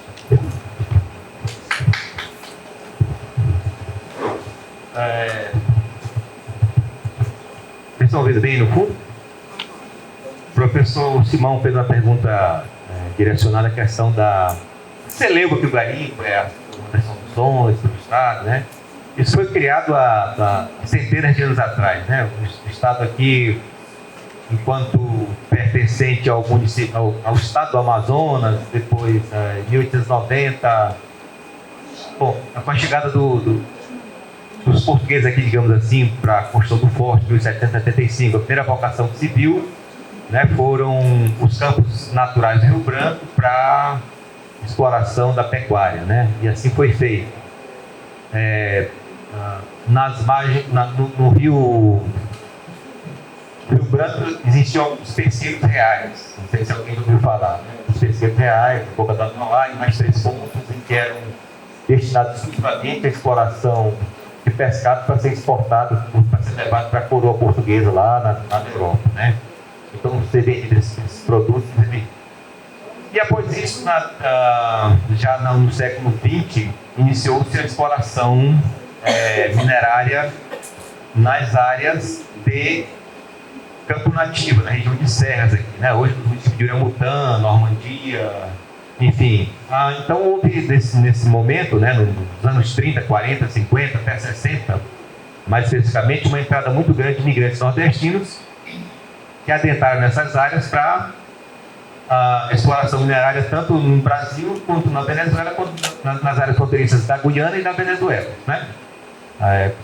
Vocês estão ouvindo bem no fundo? O professor Simão fez uma pergunta direcionada à questão da... Você lembra que o garimpo é a proteção dos sons do Estado, né? Isso foi criado há centenas de anos atrás, né? O Estado aqui, enquanto pertencente ao município, ao Estado do Amazonas, depois, em 1890, bom, com a chegada dos portugueses aqui, digamos assim, para a construção do forte, em 1775, a primeira vocação civil, né, foram os campos naturais do Rio Branco para exploração da pecuária, né? E assim foi feito. Nas margens, no Rio Branco existiam os pesqueiros reais, não sei se alguém ouviu falar, né? Os pesqueiros reais, Boca da Mauá e mais 3 pontos em que eram destinados exclusivamente à exploração de pescado para ser exportado, para ser levado para a coroa portuguesa lá na Europa, né? Então, você vende esses produtos. E após isso, já no século XX, iniciou-se a exploração minerária nas áreas de campo nativo, na região de serras aqui, né? Hoje, no município de Uramutã, Normandia, enfim. Então, houve nesse momento, né, nos anos 30, 40, 50, até 60, mais especificamente, uma entrada muito grande de imigrantes nordestinos que adentraram nessas áreas para a exploração minerária, tanto no Brasil, quanto na Venezuela, quanto nas áreas fronteiriças da Guiana e da Venezuela, né?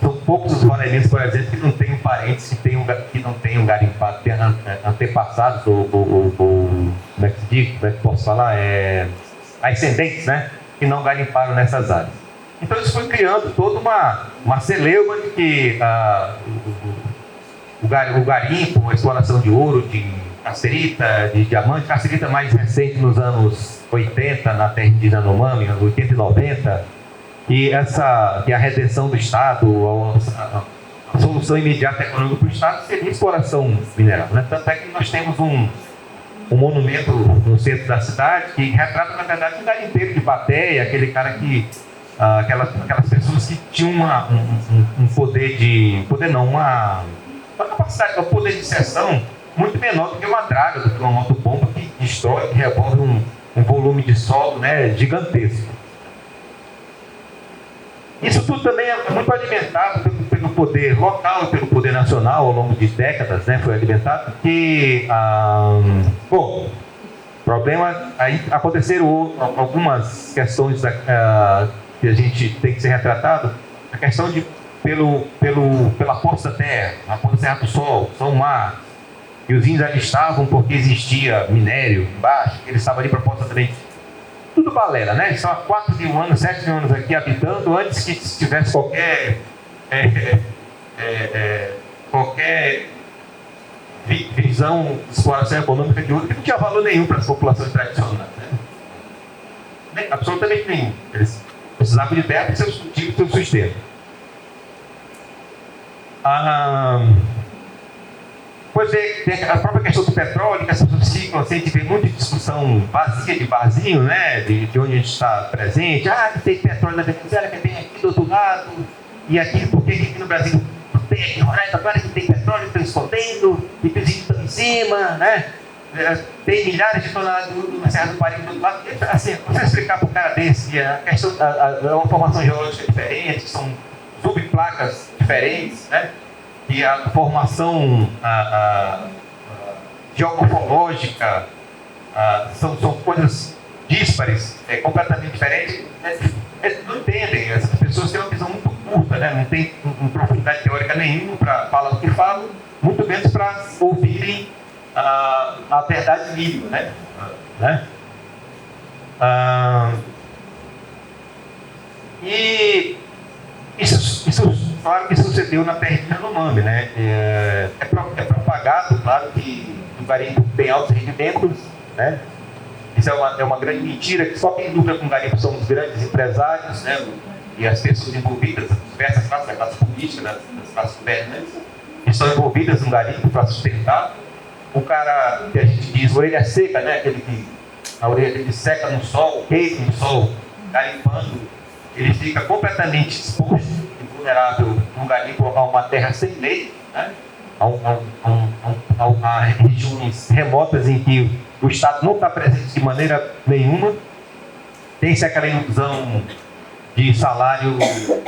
São poucos os roraimenses, por exemplo, que não tenham parentes que não tenham garimpado, tenham antepassados, ou como é que se diz, como é que posso falar? Ascendentes, né? Que não garimparam nessas áreas. Então isso foi criando toda uma celeuma de que o garimpo, a exploração de ouro, de cassiterita, de diamante, cassiterita mais recente nos anos 80, na terra indígena Yanomami, 80 e 90, e a redenção do Estado, a solução imediata econômica para o Estado seria a exploração mineral, né? Tanto é que nós temos um monumento no centro da cidade que retrata, na verdade, um garimpeiro de Bateia, aquele cara que... aquelas pessoas que tinham um uma capacidade, um poder de inserção muito menor do que uma draga, do que uma motobomba que destrói, que revolve um volume de solo, né, gigantesco. Isso tudo também é muito alimentado pelo poder local e pelo poder nacional ao longo de décadas, né? Foi alimentado que, bom, problema, aí aconteceram algumas questões que a gente tem que ser retratado, a questão de pela força da terra, a força da terra do sol, São Mar, e os índios ali estavam porque existia minério embaixo, eles estavam ali para força também. Tudo balela, né? Eles estão há 4 mil anos, 7 mil anos aqui habitando, antes que tivesse qualquer visão de exploração econômica de ouro, que não tinha valor nenhum para as populações tradicionais, né? Absolutamente nenhum. Eles precisavam de terra para seus cultivos, seu sustento. Pois tem a própria questão do petróleo, que as pessoas ficam assim, a gente vê muita discussão vazia de barzinho, né? De onde a gente está presente. Que tem petróleo na Venezuela, que tem aqui do outro lado, e aqui, porque aqui no Brasil tem aqui, agora que tem petróleo, estão escondendo, e os índios estão em cima, né? Tem milhares de toneladas de ouro na Serra do Paribe do outro lado. Assim, você explicar para um cara desse a questão, uma formação geológica diferente, que são subplacas diferentes, né? E a formação geomorfológica, são coisas díspares, completamente diferentes, não entendem. As pessoas têm uma visão muito curta, né? Não tem profundidade teórica nenhuma para falar o que falam, muito menos para ouvirem a verdade mínima, né? E isso, claro que sucedeu na Terra do Nome, né? É propagado, claro, que o garimpo tem altos rendimentos, né? Isso é uma grande mentira, que só quem lucra com o garimpo são os grandes empresários, né? E as pessoas envolvidas, diversas classes, da classe política, das classes governantes, que estão envolvidas no garimpo para sustentar. O cara que a gente diz orelha seca, né? Aquele que a orelha dele seca no sol, queima no sol, garimpando, ele fica completamente exposto e vulnerável num garimpo a uma terra sem lei, né? A regiões remotas em que o Estado não está presente de maneira nenhuma. Tem-se aquela ilusão de salário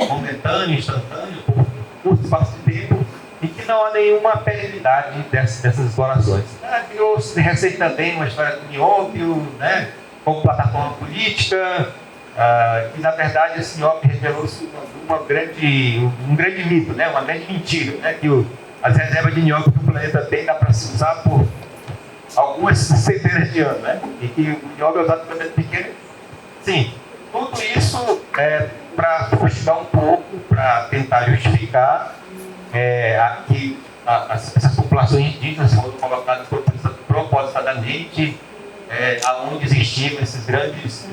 momentâneo, instantâneo, por curto espaço de tempo, e que não há nenhuma perenidade dessas explorações. Criou-se recente também uma história do nióbio, né, como plataforma política, que na verdade esse nióbio revelou-se um grande mito, né, uma grande mentira, né, que as reservas de nióbio que o planeta tem dá para se usar por algumas centenas de anos, né, e que o nióbio é usado por planeta pequeno. Sim, tudo isso é para fustigar um pouco, para tentar justificar que essas populações indígenas foram colocadas propositadamente aonde existiam esses grandes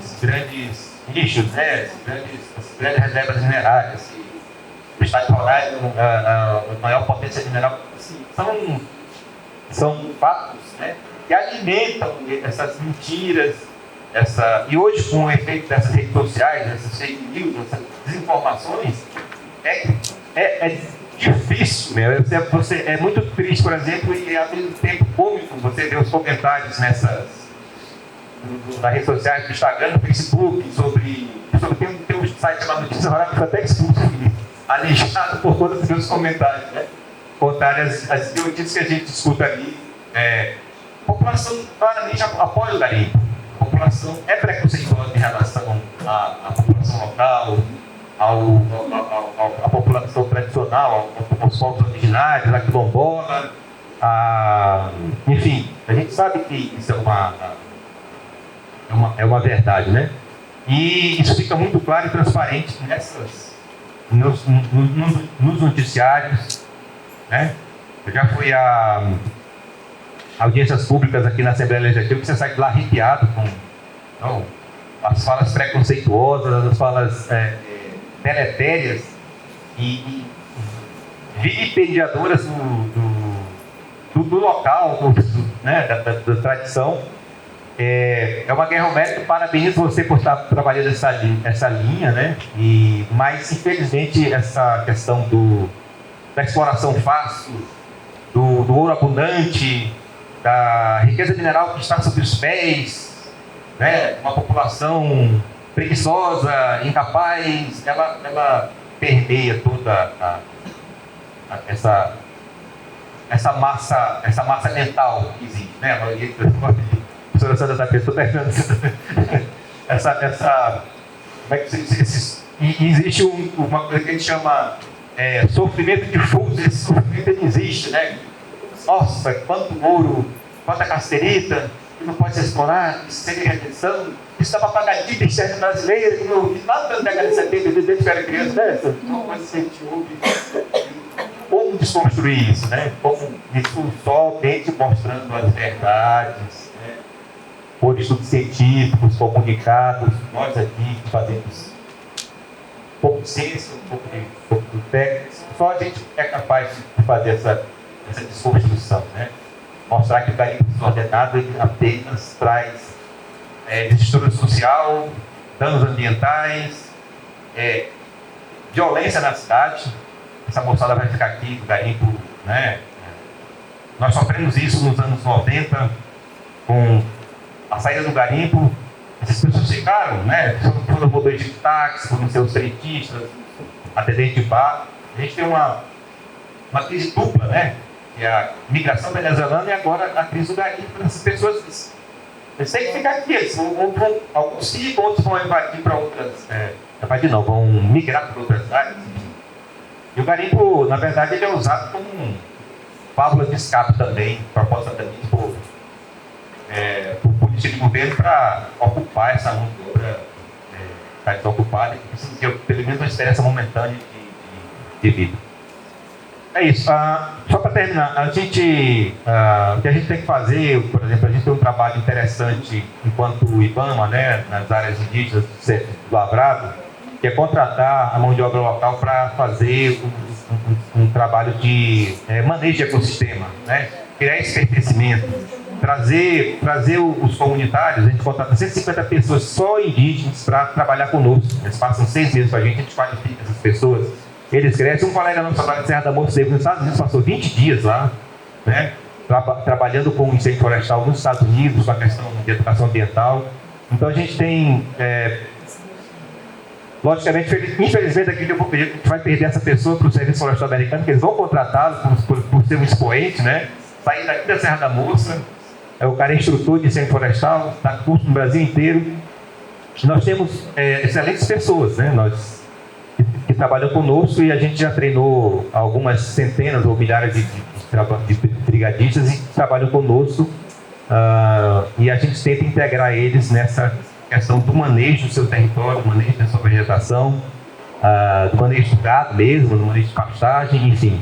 nichos, né? essas grandes reservas minerárias. O estado de Roraima, a maior potência mineral. Assim, são fatos, né, que alimentam essas mentiras. E hoje, com o efeito dessas redes sociais, dessas fake news, dessas desinformações, é difícil, né? É muito triste, por exemplo, e ao mesmo tempo cômico você ver os comentários nas redes sociais, no Instagram, no Facebook, sobre tem um site chamado Notícias Roraima que até expulso, aleijado por todos os meus comentários, né? Contrárias às idiotices que a gente escuta ali. A população claramente apoia o garimpo. A população é preconceituosa em relação à população local, à população tradicional, aos povos originários, à quilombola, enfim, a gente sabe que isso é uma verdade, né? E isso fica muito claro e transparente nos noticiários, né? Eu já fui a audiências públicas aqui na Assembleia Legislativa, que você sai de lá arrepiado com as falas preconceituosas, as falas deletérias e vilipendiadoras do local, né, da tradição. É uma guerra homérica. Parabenizo você por estar trabalhando essa linha, né? Mas, infelizmente, essa questão da exploração fácil, do ouro abundante, da riqueza mineral que está sob os pés, né? Uma população preguiçosa, incapaz, ela permeia toda essa massa mental que existe, né? Professora Sandra da Pessoa, como é que existe uma coisa que a gente chama sofrimento difuso. Esse sofrimento ele existe, né? Nossa, quanto ouro, quanta casterita, que não pode ser explorado, isso seria redenção, isso dá para pagar dívida externa brasileira, que não ouvi nada da década de 70, desde que eu era criança, né? Uma coisa que a gente ouve. Como desconstruir isso, né? Como isso somente mostrando as verdades, né? Por estudos científicos, comunicados, nós aqui que fazemos um pouco de ciência, um pouco de técnica, só a gente é capaz de fazer essa desconstrução, né? Mostrar que o garimpo desordenado ele apenas traz desestrutura social, danos ambientais, violência na cidade. Essa moçada vai ficar aqui do garimpo, né? Nós sofremos isso nos anos 90 com a saída do garimpo. Essas pessoas ficaram, né? Foram motoristas de táxi, foram seus fretistas, atendentes de bar. A gente tem uma crise dupla, né? Que é a migração venezuelana e agora a crise do garimpo. Essas pessoas Eles têm que ficar aqui. Alguns ficam, outros vão invadir para outras. Vão migrar para outras áreas. E o garimpo, na verdade, ele é usado como válvula de escape também, propositalmente por política de governo para ocupar essa mão de obra está desocupada e precisa ter pelo menos uma experiência momentânea de vida. É isso. Só para terminar, o que a gente tem que fazer, por exemplo, a gente tem um trabalho interessante enquanto IBAMA, né, nas áreas indígenas do Lavrado, que é contratar a mão de obra local para fazer um trabalho de manejo de ecossistema, né, criar esse pertencimento, trazer os comunitários. A gente contrata 150 pessoas só indígenas para trabalhar conosco. Eles passam 6 meses com a gente qualifica essas pessoas. Eles crescem. Um colega nosso trabalha de Serra da Moça, nos Estados Unidos, passou 20 dias lá, né, trabalhando com o incêndio florestal nos Estados Unidos, com a questão de educação ambiental. Então a gente tem, logicamente, infelizmente, aqui a gente vai perder essa pessoa para o Serviço Florestal Americano, que eles vão contratá-lo por ser um expoente, né, sair daqui da Serra da Moça. O cara é instrutor de incêndio florestal, está curso no Brasil inteiro. Nós temos excelentes pessoas, né, que trabalham conosco, e a gente já treinou algumas centenas ou milhares de brigadistas e trabalham conosco, e a gente tenta integrar eles nessa questão do manejo do seu território, do manejo da sua vegetação, do manejo do gado mesmo, do manejo de pastagem, enfim,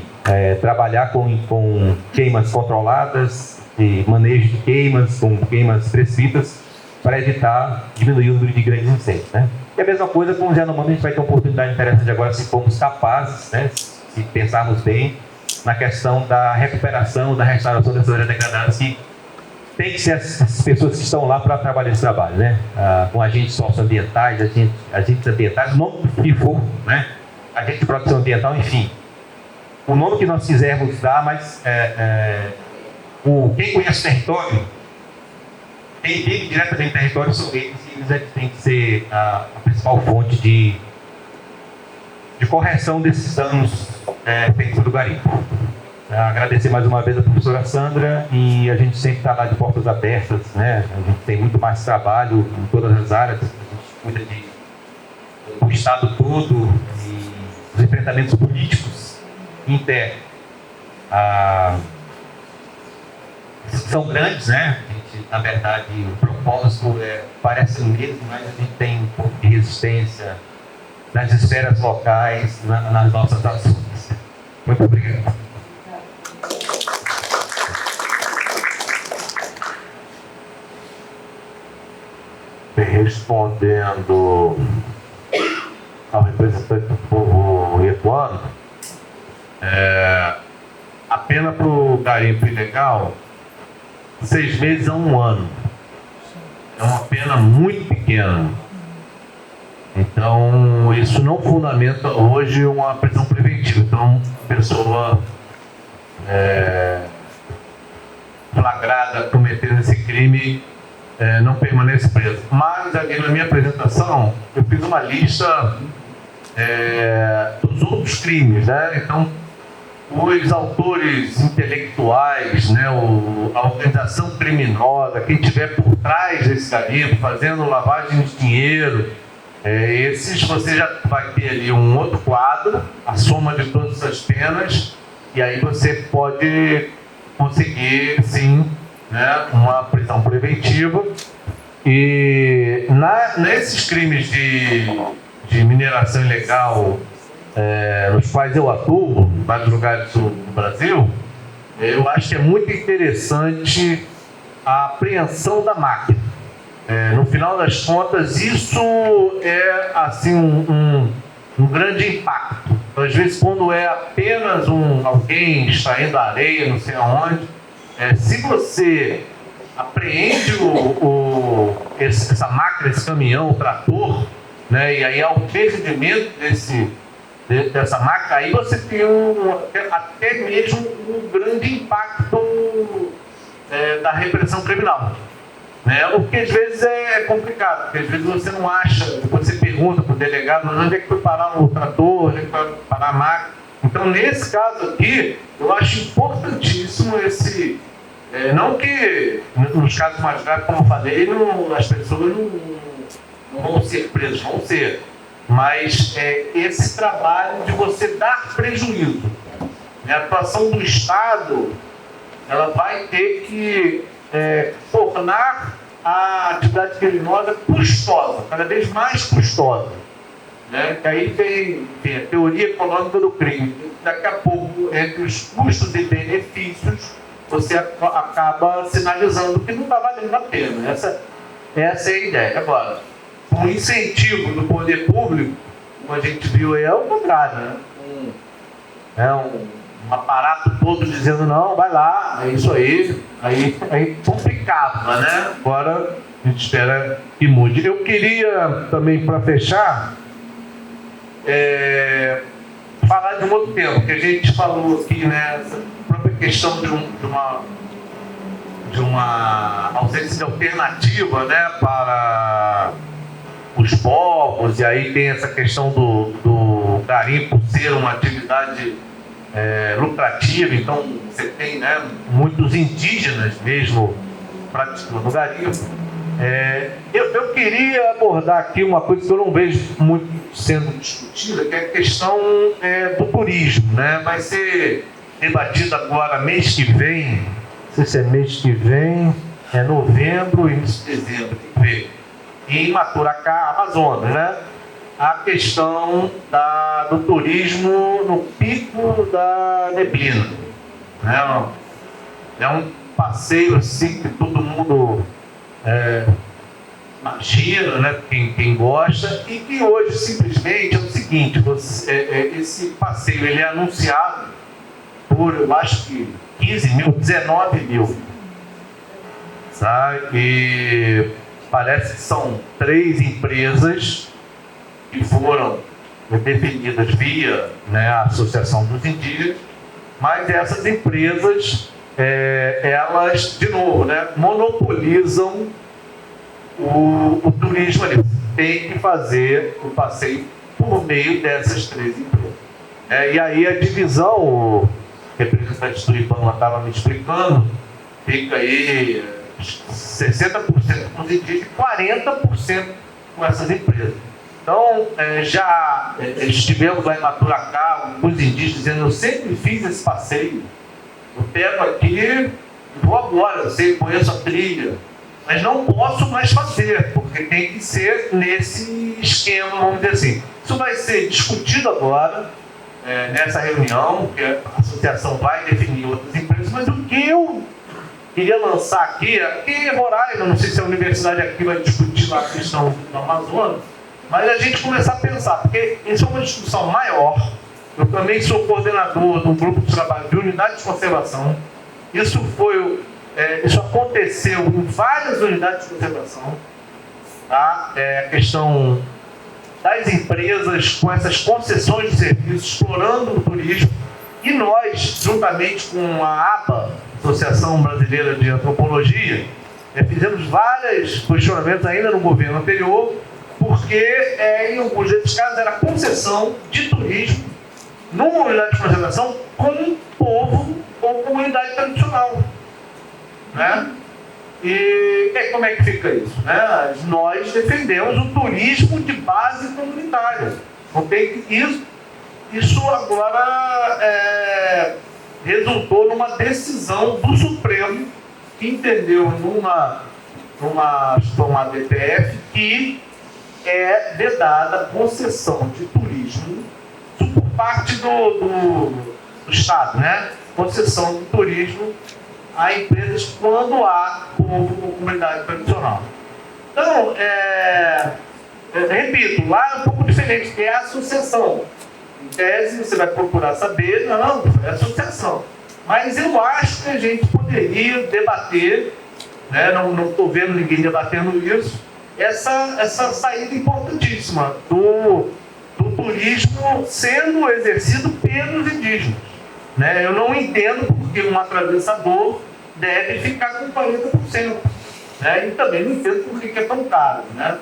trabalhar com queimas controladas, e manejo de queimas, com queimas prescritas, para evitar diminuir o número de grandes incêndios, né? E a mesma coisa com os Yanomami, a gente vai ter uma oportunidade interessante agora, se formos capazes, né, se pensarmos bem na questão da recuperação, da restauração dessas áreas degradadas, que tem que ser as pessoas que estão lá para trabalhar esse trabalho, né? Com agentes socioambientais, agentes ambientais, o nome que for, né? Agente de proteção ambiental, enfim. O nome que nós quisermos dar, mas quem conhece o território, quem vive diretamente no território, são eles têm que ser a principal fonte de correção desses danos feitos do garimpo. Agradecer mais uma vez a professora Sandra, e a gente sempre está lá de portas abertas, né? A gente tem muito mais trabalho em todas as áreas, a gente cuida do Estado todo, e os enfrentamentos políticos internos são grandes, né? A gente, na verdade, o propósito parece o mesmo, mas a gente tem um pouco de resistência nas esferas locais, nas nossas ações. Muito obrigado. Respondendo ao representante do povo ietuano, a pena para o garimpo ilegal, 6 meses a 1 ano. É uma pena muito pequena. Então, isso não fundamenta hoje uma prisão preventiva. Então, a pessoa flagrada cometendo esse crime não permanece presa. Mas, aqui na minha apresentação, eu fiz uma lista dos outros crimes, né? Então, os autores intelectuais, né, a organização criminosa, quem estiver por trás desse garimpo, fazendo lavagem de dinheiro, esses você já vai ter ali um outro quadro, a soma de todas as penas, e aí você pode conseguir, sim, né, uma prisão preventiva. E nesses crimes de mineração ilegal, nos quais eu atuo, em vários lugares do Brasil, eu acho que é muito interessante a apreensão da máquina. No final das contas, isso é assim um grande impacto. Às vezes, quando é apenas alguém extraindo areia, não sei aonde, se você apreende essa máquina, esse caminhão, o trator, né, e aí há o perdimento dessa máquina, aí você tem até mesmo um grande impacto da repressão criminal. Né? O que às vezes é complicado, porque às vezes você não acha, depois você pergunta para o delegado, mas onde é que foi parar o trator, onde é que foi parar a máquina. Então, nesse caso aqui, eu acho importantíssimo Não que, nos casos mais graves, como eu falei, as pessoas não vão ser presas, vão ser. Mas esse trabalho de você dar prejuízo. A atuação do Estado, ela vai ter que tornar a atividade criminosa custosa, cada vez mais custosa. Né? Que aí tem a teoria econômica do crime. Daqui a pouco, entre os custos e benefícios, você acaba sinalizando que não está valendo a pena. Essa é a ideia. Agora, o incentivo do poder público, como a gente viu aí, é o contrário. Né? Um aparato todo dizendo, não, vai lá, é isso aí. Aí complicava, né? Agora a gente espera que mude. Eu queria também, para fechar, falar de um outro tema, que a gente falou aqui, né? Essa própria questão de uma ausência de alternativa, né, para os povos, e aí tem essa questão do garimpo ser uma atividade lucrativa, então você tem, né, muitos indígenas mesmo praticando garimpo. Eu queria abordar aqui uma coisa que eu não vejo muito sendo discutida, que é a questão do turismo, né? Vai ser debatido agora mês que vem, não sei se é mês que vem, novembro, início de dezembro, tem que ver, em Maturacá, Amazonas, né? A questão do turismo no pico da neblina, né? É um passeio assim que todo mundo imagina, né? Quem gosta, e que hoje simplesmente é o seguinte: esse passeio ele é anunciado por, eu acho que 15 mil, 19 mil, sabe? E parece que são 3 empresas que foram definidas via, né, a Associação dos Indígenas, mas essas empresas, elas, de novo, né, monopolizam o turismo ali. Tem que fazer o passeio por meio dessas 3 empresas. E aí a divisão, o representante do IBAMA estava me explicando, fica aí 60% com os indígenas e 40% com essas empresas. Então, já estivemos lá em Maturacá, com os indígenas, dizendo: eu sempre fiz esse passeio, eu pego aqui, vou agora, eu sei, conheço a trilha, mas não posso mais fazer, porque tem que ser nesse esquema, vamos dizer assim. Isso vai ser discutido agora, nessa reunião, que a associação vai definir outras empresas, mas o que eu queria lançar aqui é Roraima, não sei se a universidade aqui vai discutir lá a questão do Amazonas, mas a gente começar a pensar, porque isso é uma discussão maior. Eu também sou coordenador de um grupo de trabalho de unidade de conservação. Isso aconteceu em várias unidades de conservação, tá? A questão das empresas com essas concessões de serviços, explorando o turismo, e nós, juntamente com a ABA, Associação Brasileira de Antropologia, fizemos vários questionamentos ainda no governo anterior, porque em alguns desses casos era concessão de turismo numa unidade de conservação com um povo ou comunidade tradicional, né? E como é que fica isso, né? Nós defendemos o turismo de base comunitária. Não tem isso agora resultou numa decisão do Supremo, que entendeu numa DPF que é vedada a concessão de turismo por parte do Estado, né? Concessão de turismo a empresas quando há povo ou comunidade tradicional. Então, repito, lá é um pouco diferente, que é a associação. Em tese, você vai procurar saber, não, é associação. Mas eu acho que a gente poderia debater, né? Não estou vendo ninguém debatendo isso, essa saída importantíssima do turismo sendo exercido pelos indígenas, né? Eu não entendo porque um atravessador deve ficar com 40%, né? E também não entendo por que é tão caro, né?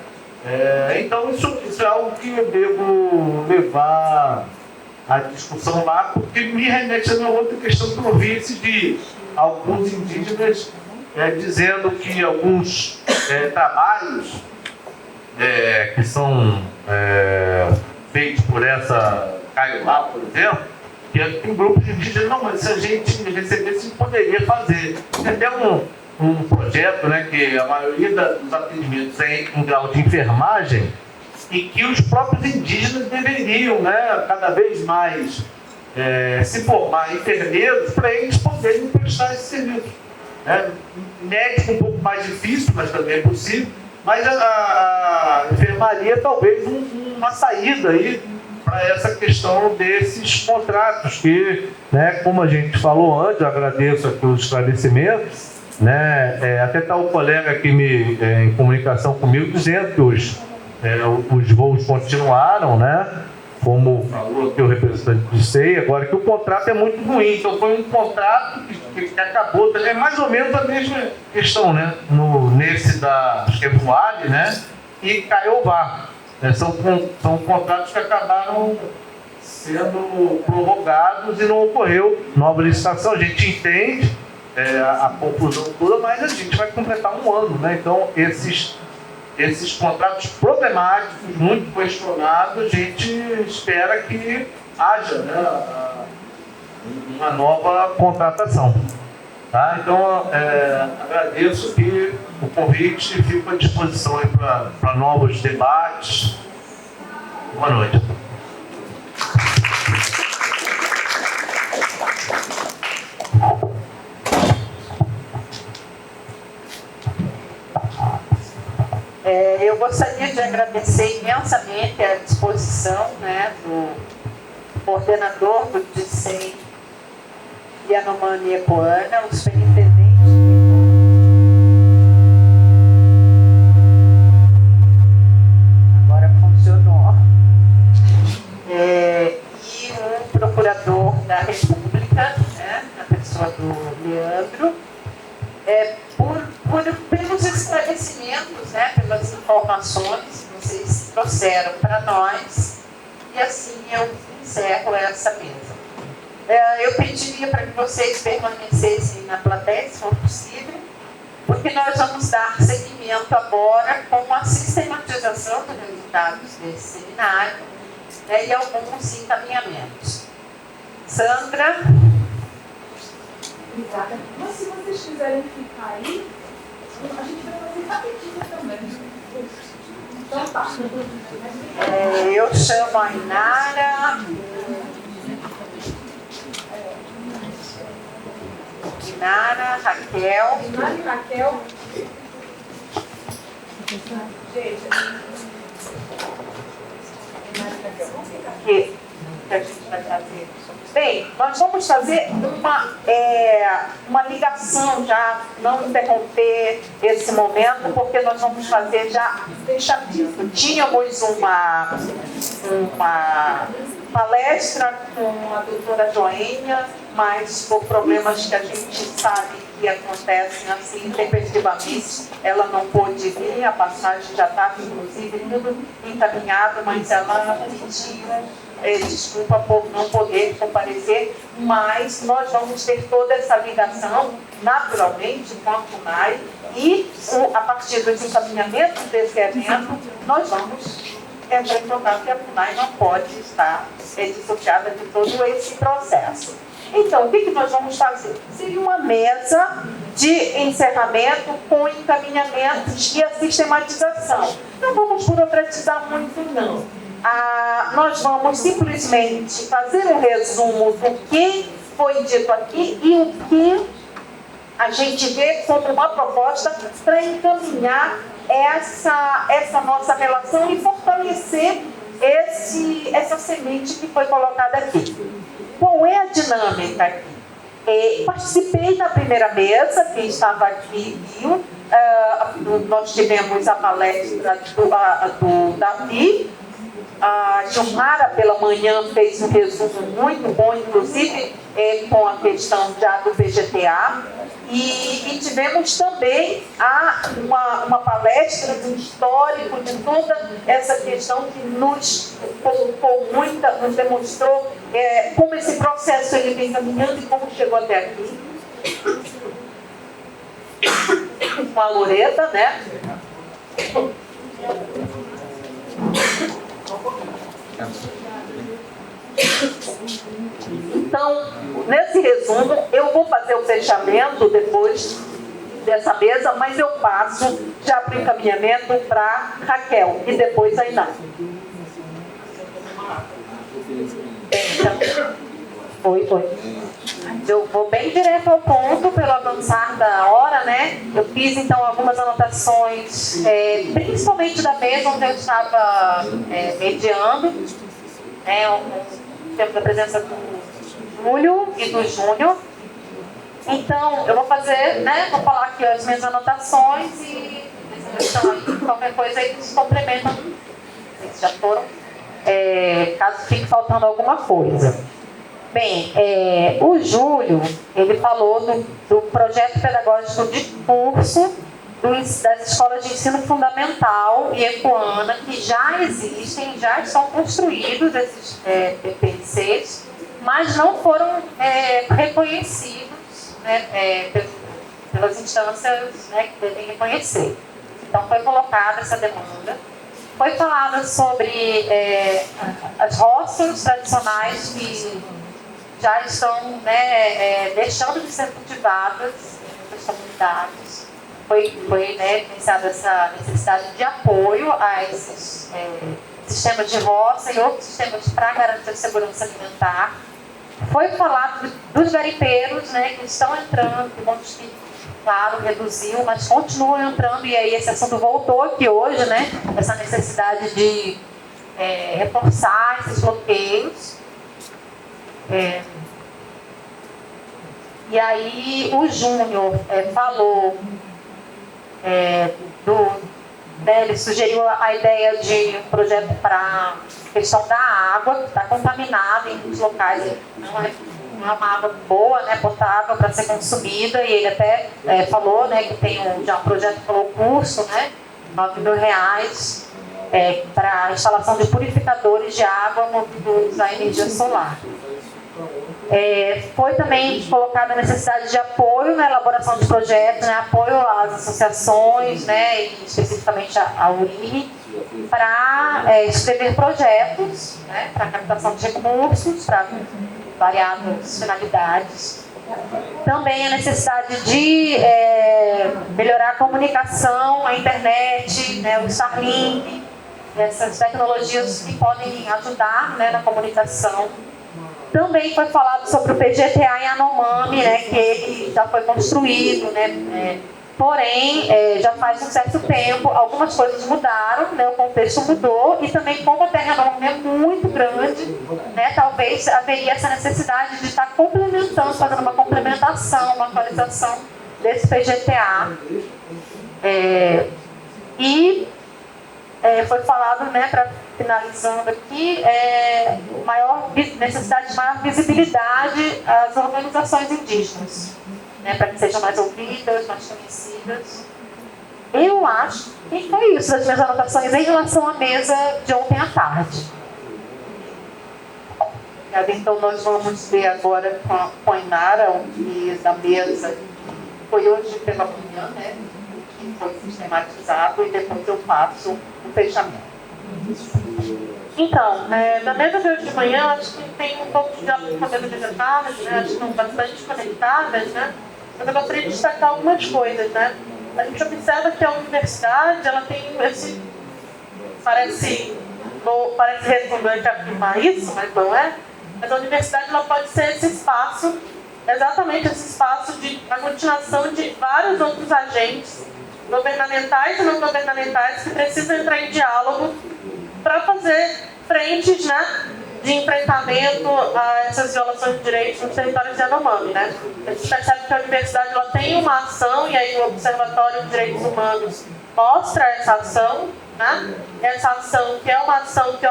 Então isso é algo que eu devo levar à discussão lá, porque me remete a uma outra questão que eu vi esses dias. alguns indígenas dizendo que alguns trabalhos que são feitos por essa Kaiowá, por exemplo, que tem grupos indígenas, não, mas se a gente recebesse, poderia fazer. Tem até um projeto, né, que a maioria dos atendimentos é em grau de enfermagem e que os próprios indígenas deveriam, né, cada vez mais se formar enfermeiros para eles poderem prestar esse serviço. Médico um pouco mais difícil, mas também é possível, mas a enfermaria talvez uma saída aí para essa questão desses contratos que, né, como a gente falou antes, eu agradeço aqui os esclarecimentos, né, até está o colega aqui em comunicação comigo dizendo que os voos continuaram, né, como falou aqui o representante do SEI, agora que o contrato é muito ruim, então foi um contrato que acabou, é mais ou menos a mesma questão, né, nesse da Voale, né, e Kaiowá. São contratos que acabaram sendo prorrogados e não ocorreu nova licitação. A gente entende a confusão toda, mas a gente vai completar um ano, né? Então, esses contratos problemáticos, muito questionados, a gente espera que haja, né, uma nova contratação. Tá? Então, agradeço aqui o convite e fico à disposição para novos debates. Boa noite. Eu gostaria de agradecer imensamente a disposição, né, do coordenador do DICEM Yanomami Ecoana, os superintendentes. Agora funcionou. E o procurador da República, né, a pessoa do Leandro, pelos esclarecimentos, né, pelas informações que vocês trouxeram para nós. E assim eu encerro essa mesa. Eu pediria para que vocês permanecessem na plateia, se for possível, porque nós vamos dar seguimento agora com a sistematização dos resultados desse seminário, né, e alguns encaminhamentos. Sandra? Obrigada. Mas se vocês quiserem ficar aí, a gente vai fazer rapidinho também. Então tá. Eu chamo a Inara. Inara, Raquel. Inara e Raquel. Gente. Inara e Raquel, vamos ficar aqui. Que a gente vai fazer. Bem, nós vamos fazer uma ligação já, não interromper esse momento, porque nós vamos fazer já fechadinho. Tínhamos uma palestra com a doutora Joênia, mas por problemas que a gente sabe que acontecem assim, tempestivamente, ela não pôde vir, a passagem já estava, inclusive, tudo encaminhado, mas ela pediu desculpa por não poder comparecer, mas nós vamos ter toda essa ligação, naturalmente, com a FUNAI, e a partir dos encaminhamentos desse evento, nós vamos entrar em contato que a FUNAI não pode estar dissociada de todo esse processo. Então, o que nós vamos fazer? Seria uma mesa de encerramento com encaminhamentos e a sistematização. Não vamos burocratizar muito, não. Nós vamos simplesmente fazer um resumo do que foi dito aqui e o que a gente vê como uma proposta para encaminhar essa nossa relação e fortalecer essa semente que foi colocada aqui. Qual é a dinâmica aqui? Participei da primeira mesa, quem estava aqui viu, nós tivemos a palestra do Davi. A Gilmara, pela manhã, fez um resumo muito bom, inclusive com a questão já do VGTA. E tivemos também uma palestra do histórico de toda essa questão que nos colocou nos demonstrou como esse processo ele vem caminhando e como chegou até aqui. com a Loreta, né? Então, nesse resumo, eu vou fazer o fechamento depois dessa mesa, mas eu passo já para o encaminhamento para Raquel e depois a Iná. Então, oi. Eu vou bem direto ao ponto pelo avançar da hora, né? Eu fiz então algumas anotações, principalmente da mesa onde eu estava mediando, temos a presença do Júlio e do Júnior. Então, eu vou fazer, né? Vou falar aqui as minhas anotações e qualquer coisa aí eles complementam. Eles já foram, caso fique faltando alguma coisa. Bem, o Júlio, ele falou do projeto pedagógico de curso das escolas de ensino fundamental e ecoana, que já existem, já estão construídos esses PPCs, mas não foram reconhecidos, né, pelas instâncias, né, que devem reconhecer. Então, foi colocada essa demanda. Foi falado sobre as roças tradicionais que já estão, né, deixando de ser cultivadas nas comunidades. Foi pensada essa necessidade de apoio a esses sistemas de roça e outros sistemas para garantir a segurança alimentar. Foi falado dos garimpeiros, né, que estão entrando, que, claro, reduziu, mas continuam entrando, e aí esse assunto voltou aqui hoje, né, essa necessidade de reforçar esses bloqueios. E aí o Júnior falou ele sugeriu a ideia de um projeto para a questão da água, que está contaminada em muitos locais, não é uma água boa, né, potável para ser consumida, e ele até falou, né, que tem já um projeto pelo custo, né, R$9.000, para a instalação de purificadores de água movidos à energia solar. Foi também colocada a necessidade de apoio na elaboração de projetos, né, apoio às associações, né, e especificamente a URI, para escrever projetos, né, para captação de recursos, para variadas finalidades. Também a necessidade de melhorar a comunicação, a internet, né, o Starlink, essas tecnologias que podem ajudar, né, na comunicação. Também foi falado sobre o PGTA em Anomami, né, que ele já foi construído, né, porém, já faz um certo tempo, algumas coisas mudaram, né, o contexto mudou, e também como a terra Anomami é muito grande, né, talvez haveria essa necessidade de estar complementando, fazendo uma complementação, uma atualização desse PGTA. Foi falado, né, finalizando aqui, necessidade de maior visibilidade às organizações indígenas, né, para que sejam mais ouvidas, mais conhecidas. Eu acho que foi isso das minhas anotações em relação à mesa de ontem à tarde. Então, nós vamos ver agora com a Inara, o que da mesa foi hoje pela manhã, né, que foi sistematizado, e depois eu faço o fechamento. Então, na mesa de hoje de manhã, acho que tem um pouco de poder de detalhes, né? Acho que estão bastante conectadas, né? Mas eu gostaria de destacar algumas coisas, né? A gente observa que a universidade, ela tem esse... Parece redundante afirmar isso, mas não é. Mas a universidade, ela pode ser esse espaço, exatamente esse espaço de aglutinação de vários outros agentes, governamentais e não governamentais, que precisam entrar em diálogo para fazer frentes, né, de enfrentamento a essas violações de direitos nos territórios de Yanomami, né? A gente percebe que a universidade, ela tem uma ação, e aí o Observatório de Direitos Humanos mostra essa ação, né? Essa ação que é uma ação que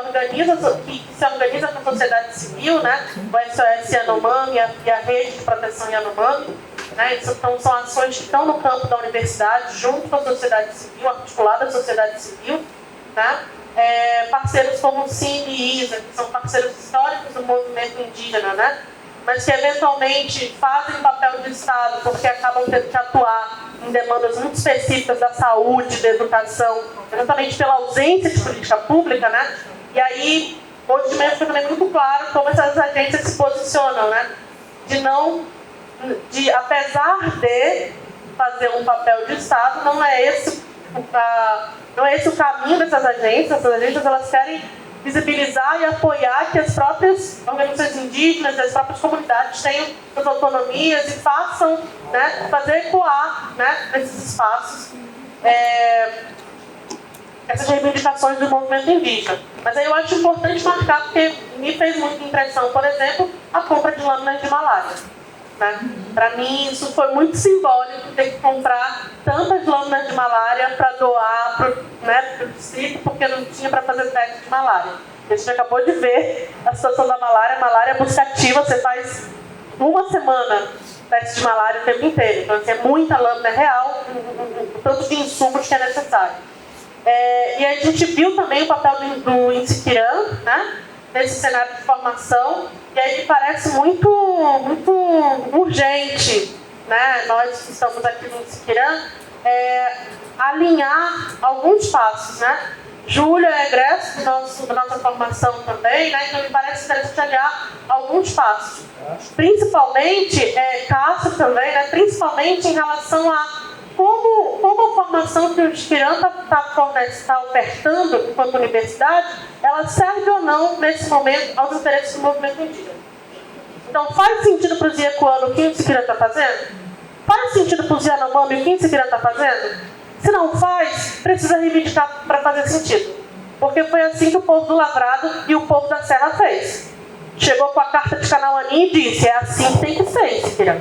se organiza com a sociedade civil, né? O SOS Yanomami e a Rede de Proteção Yanomami, né? Então, são ações que estão no campo da universidade, junto com a sociedade civil, articulada à sociedade civil, né? Parceiros como o Cine e ISA, que são parceiros históricos do movimento indígena, né? mas que eventualmente fazem papel de Estado porque acabam tendo que atuar em demandas muito específicas da saúde, da educação, exatamente pela ausência de política pública, né? E aí, hoje de manhã fica também muito claro como essas agências se posicionam, né? Apesar de fazer um papel de Estado, não é esse o caminho dessas agências. Essas agências, elas querem visibilizar e apoiar que as próprias organizações indígenas, as próprias comunidades tenham suas autonomias e façam, né, fazer ecoar, né, nesses espaços essas reivindicações do movimento indígena. Mas aí eu acho importante marcar, porque me fez muita impressão, por exemplo, a compra de lâminas de malária. Né? Para mim, isso foi muito simbólico, ter que comprar tantas lâminas de malária para doar para o distrito, porque não tinha para fazer teste de malária. A gente acabou de ver a situação da malária. A malária é buscativa, você faz uma semana teste de malária o tempo inteiro. Então, assim, é muita lâmina real, o tanto de insumos que é necessário. E a gente viu também o papel do Insiquirã, né, nesse cenário de formação, e aí me parece muito urgente, né, nós que estamos aqui no Insiquirã, alinhar alguns passos, né. Júlio é egresso da nossa formação também, né, então me parece interessante alinhar alguns passos. Principalmente, Cássio também, né, principalmente em relação a como a formação que o Insiquirã está ofertando enquanto universidade, ela serve ou não, nesse momento, aos interesses do movimento indígena. Então, faz sentido para os Iacuano o que o Insiquirã está fazendo? Faz sentido para os Yanomami o que o Insiquirã está fazendo? Se não faz, precisa reivindicar para fazer sentido. Porque foi assim que o povo do Lavrado e o povo da Serra fez. Chegou com a carta de Canauani e disse, é assim que tem que ser, Insiquirã.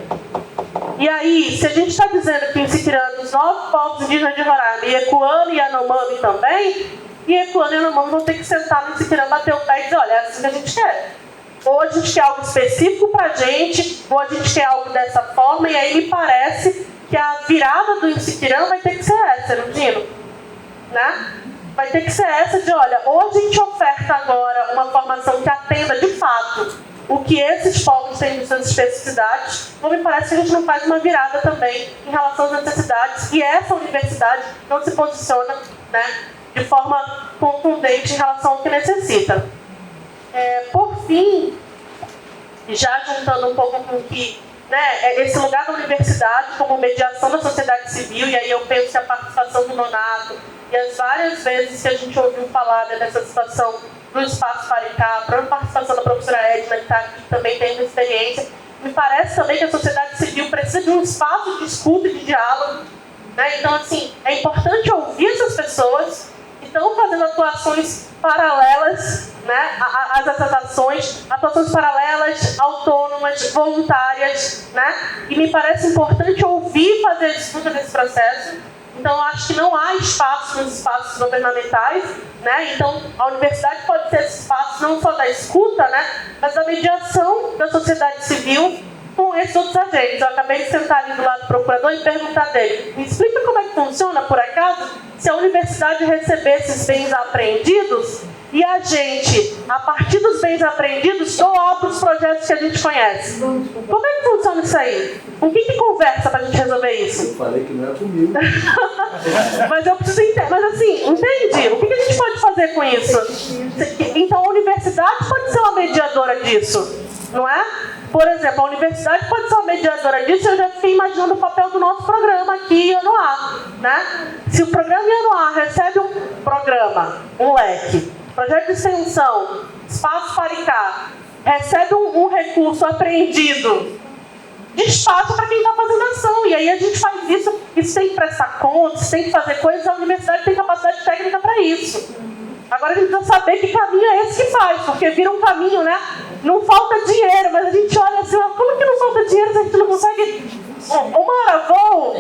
E aí, se a gente está dizendo que o Insiquirã dos 9 povos indígenas de Roraima, Iacuano e Yanomami também, Iacuano e Yanomami vão ter que sentar no Insiquirã, bater o pé e dizer, olha, é assim que a gente quer. Ou a gente quer algo específico para a gente, ou a gente quer algo dessa forma, e aí me parece que a virada do Insiquirã vai ter que ser essa, Erundino, né? Vai ter que ser essa de, olha, ou a gente oferta agora uma formação que atenda de fato o que esses povos têm de suas especificidades, ou me parece que a gente não faz uma virada também em relação às necessidades, e essa universidade não se posiciona, né, de forma contundente em relação ao que necessita. Por fim, já juntando um pouco com o que, né, esse lugar da universidade como mediação da sociedade civil, e aí eu penso que a participação do Nonato e as várias vezes que a gente ouviu falar, né, dessa situação do Espaço Paricá, a própria participação da professora Edna, que está aqui, também tem uma experiência, me parece também que a sociedade civil precisa de um espaço de escuta e de diálogo, né? Então, assim, é importante ouvir essas pessoas que estão fazendo atuações paralelas, né, essas atuações paralelas, autônomas, voluntárias, né? E me parece importante ouvir e fazer a escuta desse processo. Então, acho que não há espaço nos espaços governamentais, né? Então, a universidade pode ser esse espaço não só da escuta, né, mas da mediação da sociedade civil com esses outros agentes. Eu acabei de sentar ali do lado do procurador e perguntar dele, me explica como é que funciona, por acaso, se a universidade receber esses bens apreendidos e a gente, a partir dos bens apreendidos, doar para os projetos que a gente conhece. Como é que funciona isso aí? Com quem que conversa para a gente resolver isso? Eu falei que não era comigo. Mas eu preciso entender. Mas assim, entende? O que a gente pode fazer com isso? Então a universidade pode ser uma mediadora disso, não é? Por exemplo, a universidade pode ser uma mediadora disso. Eu já fiquei imaginando o papel do nosso programa aqui em Ionoá, né? Se o programa Ionoá recebe um programa, um leque, projeto de extensão, Espaço Paricá, recebe um recurso apreendido, despacha para quem está fazendo ação. E aí a gente faz isso. Isso tem que prestar contas, tem que fazer coisas. A universidade tem capacidade técnica para isso. Agora a gente precisa saber que caminho é esse que faz, porque vira um caminho, né? Não falta dinheiro, mas a gente olha assim, como que não falta dinheiro se a gente não consegue uma hora voo,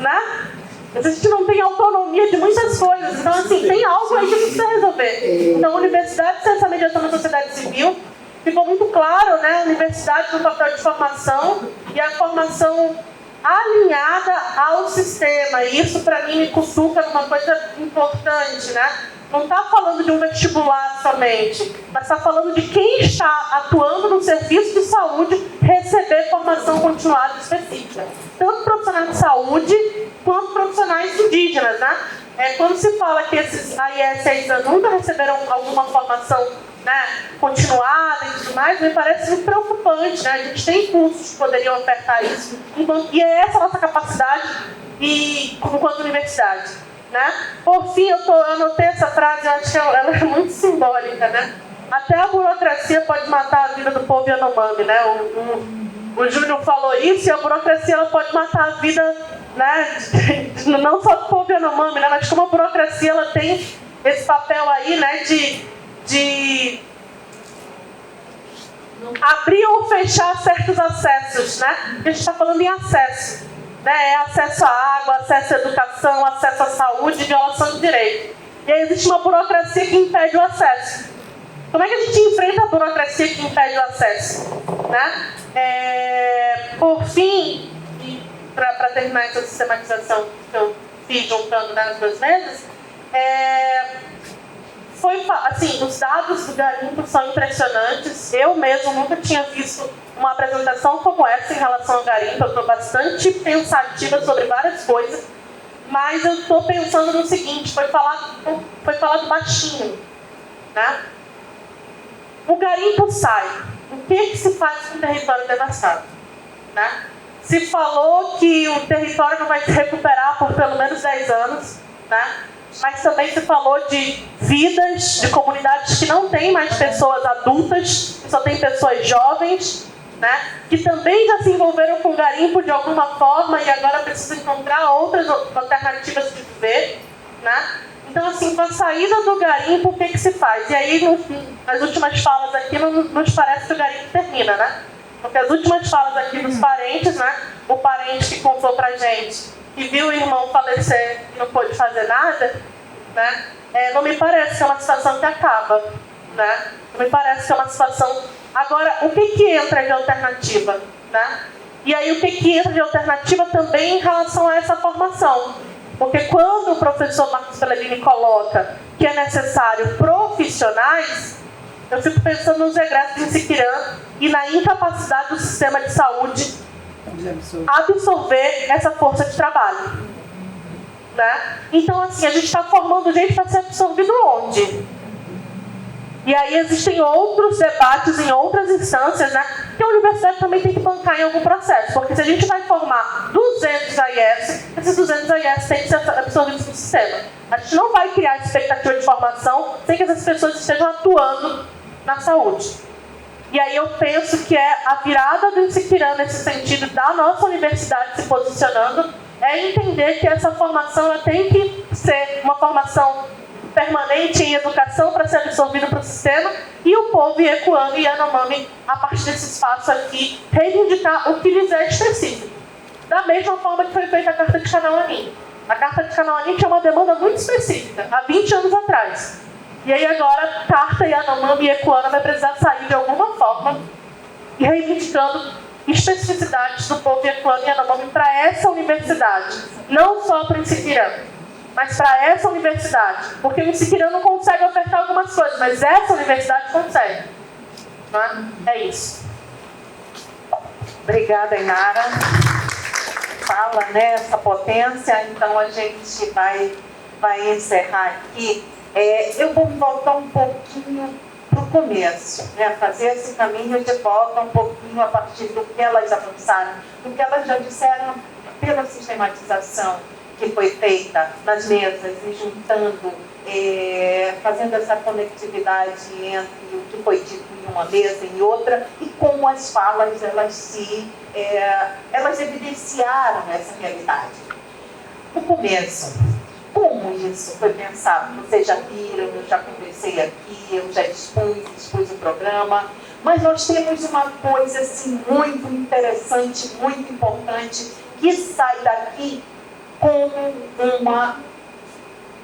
né? Mas a gente não tem autonomia de muitas coisas. Então, assim, tem algo aí que precisa resolver. Então, a universidade tem essa mediação da sociedade civil. Ficou muito claro, né? A universidade no papel de formação e a formação alinhada ao sistema. E isso, para mim, me cutuca numa coisa importante, né? Não está falando de um vestibular somente, mas está falando de quem está atuando no serviço de saúde receber formação continuada específica. Tanto profissionais de saúde, quanto profissionais indígenas, né? Quando se fala que esses AIS nunca receberam alguma formação, né, continuada e tudo mais, me parece muito preocupante, né? A gente tem cursos que poderiam ofertar isso, e é essa a nossa capacidade enquanto universidade, né? Por fim, eu anotei essa frase, eu acho que ela é muito simbólica, né? Até a burocracia pode matar a vida do povo Yanomami, né? O Júnior falou isso, e a burocracia ela pode matar a vida, né, não só do povo Yanomami, né, mas como a burocracia ela tem esse papel aí, né, de abrir ou fechar certos acessos, né? A gente está falando em acesso, né? É acesso à água, acesso à educação, acesso à saúde, violação de direito. E aí existe uma burocracia que impede o acesso. Como é que a gente enfrenta a burocracia que impede o acesso, né? Por fim, para terminar essa sistematização que eu fiz juntando nas 2 mesas, assim, os dados do garimpo são impressionantes. Eu mesmo nunca tinha visto uma apresentação como essa em relação ao garimpo. Eu estou bastante pensativa sobre várias coisas, mas eu estou pensando no seguinte: foi falado baixinho, né? O garimpo sai. O que se faz com o território devastado, né? Se falou que o território não vai se recuperar por pelo menos 10 anos, né? Mas também se falou de vidas, de comunidades que não têm mais pessoas adultas, que só tem pessoas jovens, né? Que também já se envolveram com gorimpo de alguma forma e agora precisam encontrar outras alternativas de viver, né? Então, assim, com a saída do garimpo, o que se faz? E aí, nas últimas falas aqui, não nos parece que o garimpo termina, né? Porque as últimas falas aqui dos parentes, né? O parente que contou pra gente, que viu o irmão falecer e não pôde fazer nada, né? Não me parece que é uma situação que acaba, né? Não me parece que é uma situação... Agora, o que entra de alternativa, né? E aí, o que entra de alternativa também em relação a essa formação? Porque quando o professor Marcos Pellegrini coloca que é necessário profissionais, eu fico pensando nos egressos de Insiquirã e na incapacidade do sistema de saúde absorver essa força de trabalho, né? Então, assim, a gente está formando gente para ser absorvido onde? E aí existem outros debates em outras instâncias, né? Que a universidade também tem que bancar em algum processo. Porque se a gente vai formar 200 AIS, esses 200 AIS têm que ser absorvidos no sistema. A gente não vai criar expectativa de formação sem que essas pessoas estejam atuando na saúde. E aí eu penso que a virada do Insiquirã nesse sentido da nossa universidade se posicionando é entender que essa formação ela tem que ser uma formação permanente em educação para ser absorvido para o sistema, e o povo Iecuano e Yanomami, a partir desse espaço aqui, reivindicar o que lhes é específico. Da mesma forma que foi feita a Carta de Kanauanin. A Carta de Kanauanin tinha uma demanda muito específica, há 20 anos atrás. E aí agora, Carta Yanomami e Iecuano vai precisar sair de alguma forma e reivindicando especificidades do povo Iecuano e Yanomami para essa universidade, não só para o Insiquirã, mas para essa universidade, porque o Insiquirã não consegue ofertar algumas coisas, mas essa universidade consegue. Né? É isso. Obrigada, Inara. Fala, né, essa potência, então a gente vai encerrar aqui. Eu vou voltar um pouquinho para o começo, né, fazer esse caminho de volta um pouquinho a partir do que elas avançaram, do que elas já disseram pela sistematização que foi feita nas mesas e juntando, fazendo essa conectividade entre o que foi dito em uma mesa e outra, e como as falas elas evidenciaram essa realidade. No começo, como isso foi pensado? Vocês já viram, eu já conversei aqui, eu já expus o programa, mas nós temos uma coisa assim, muito interessante, muito importante, que sai daqui como uma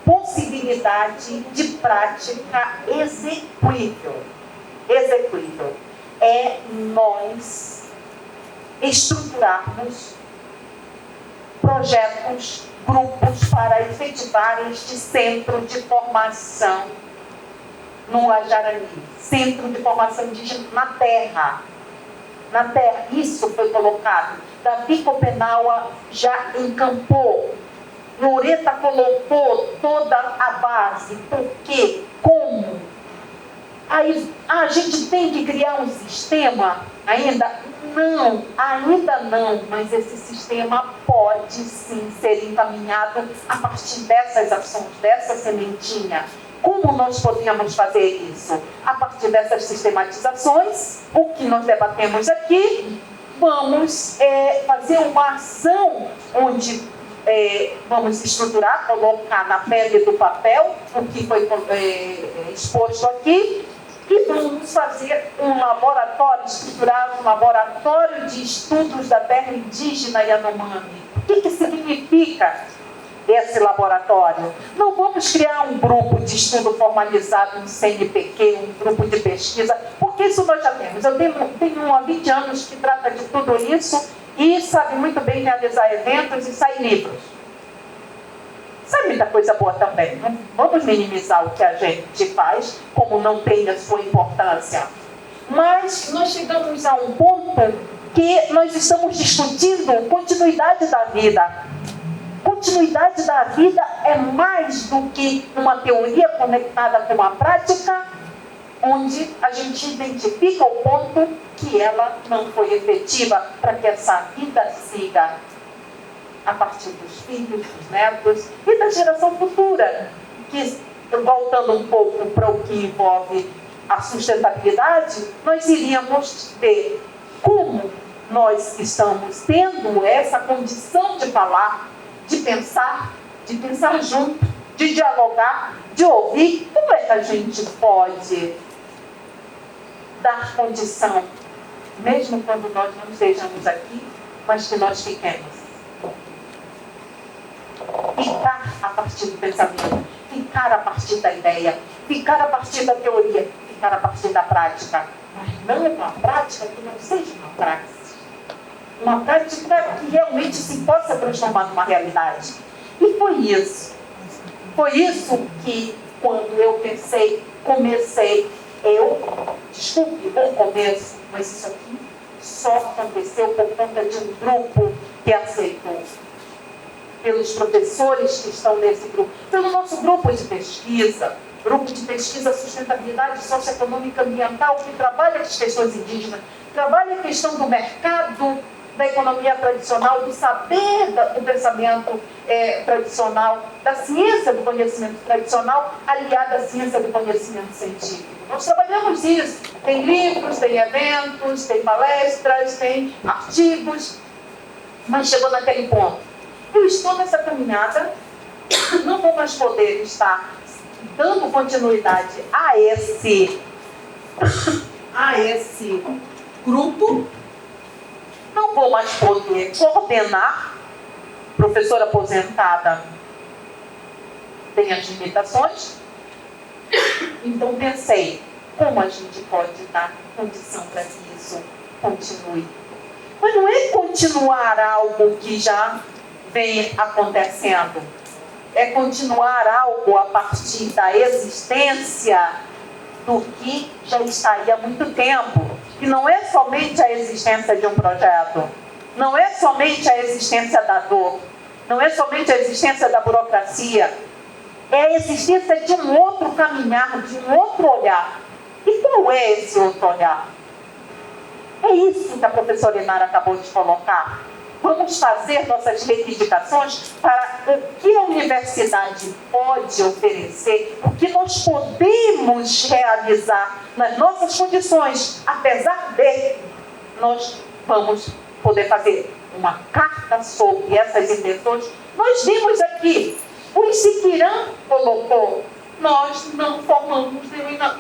possibilidade de prática execuível. É nós estruturarmos projetos, grupos para efetivar este centro de formação no Ajarani, centro de formação indígena na terra. na terra. Isso foi colocado. Davi Copenaua já encampou. Loreta colocou toda a base. Por quê? Como? Aí, a gente tem que criar um sistema ainda? Não, ainda não, mas esse sistema pode sim ser encaminhado a partir dessas ações, dessa sementinha. Como nós podemos fazer isso? A partir dessas sistematizações, o que nós debatemos aqui, vamos fazer uma ação onde vamos estruturar, colocar na pele do papel o que foi exposto aqui, e vamos fazer um laboratório, estruturar um laboratório de estudos da terra indígena Yanomami. O que significa esse laboratório? Não vamos criar um grupo de estudo formalizado, um CNPq, um grupo de pesquisa, porque isso nós já temos. Eu tenho há 20 anos que trata de tudo isso e sabe muito bem realizar eventos e sair livros. Sabe muita coisa boa também. Não vamos minimizar o que a gente faz, como não tem a sua importância. Mas nós chegamos a um ponto que nós estamos discutindo continuidade da vida. Continuidade da vida é mais do que uma teoria conectada com uma prática, onde a gente identifica o ponto que ela não foi efetiva para que essa vida siga a partir dos filhos, dos netos e da geração futura. Que, voltando um pouco para o que envolve a sustentabilidade, nós iríamos ver como nós estamos tendo essa condição de falar, de pensar junto, de dialogar, de ouvir. Como é que a gente pode dar condição, mesmo quando nós não estejamos aqui, mas que nós fiquemos? Ficar a partir do pensamento, ficar a partir da ideia, ficar a partir da teoria, ficar a partir da prática. Mas não uma prática que não seja uma praxis. Uma prática que realmente se possa transformar numa realidade. E foi isso. Foi isso que, quando eu comecei, desculpe o começo, mas isso aqui só aconteceu por conta de um grupo que aceitou. Pelos professores que estão nesse grupo, pelo nosso grupo de pesquisa sustentabilidade socioeconômica ambiental, que trabalha as questões indígenas, trabalha a questão do mercado, da economia tradicional, do saber do pensamento tradicional, da ciência do conhecimento tradicional, aliada à ciência do conhecimento científico. Nós trabalhamos isso. Tem livros, tem eventos, tem palestras, tem artigos, mas chegou naquele ponto. Eu estou nessa caminhada, não vou mais poder estar dando continuidade a esse grupo, não vou mais poder coordenar. Professora aposentada tem as limitações, então pensei, como a gente pode dar condição para que isso continue? Mas não é continuar algo que já vem acontecendo, é continuar algo a partir da existência do que já está aí há muito tempo. E não é somente a existência de um projeto, não é somente a existência da dor, não é somente a existência da burocracia, é a existência de um outro caminhar, de um outro olhar. E qual é esse outro olhar? É isso que a professora Inara acabou de colocar. Vamos fazer nossas reivindicações para o que a universidade pode oferecer, o que nós podemos realizar nas nossas condições, apesar de nós vamos poder fazer uma carta sobre essas intenções. Nós vimos aqui, o Isiquirã colocou, nós não formamos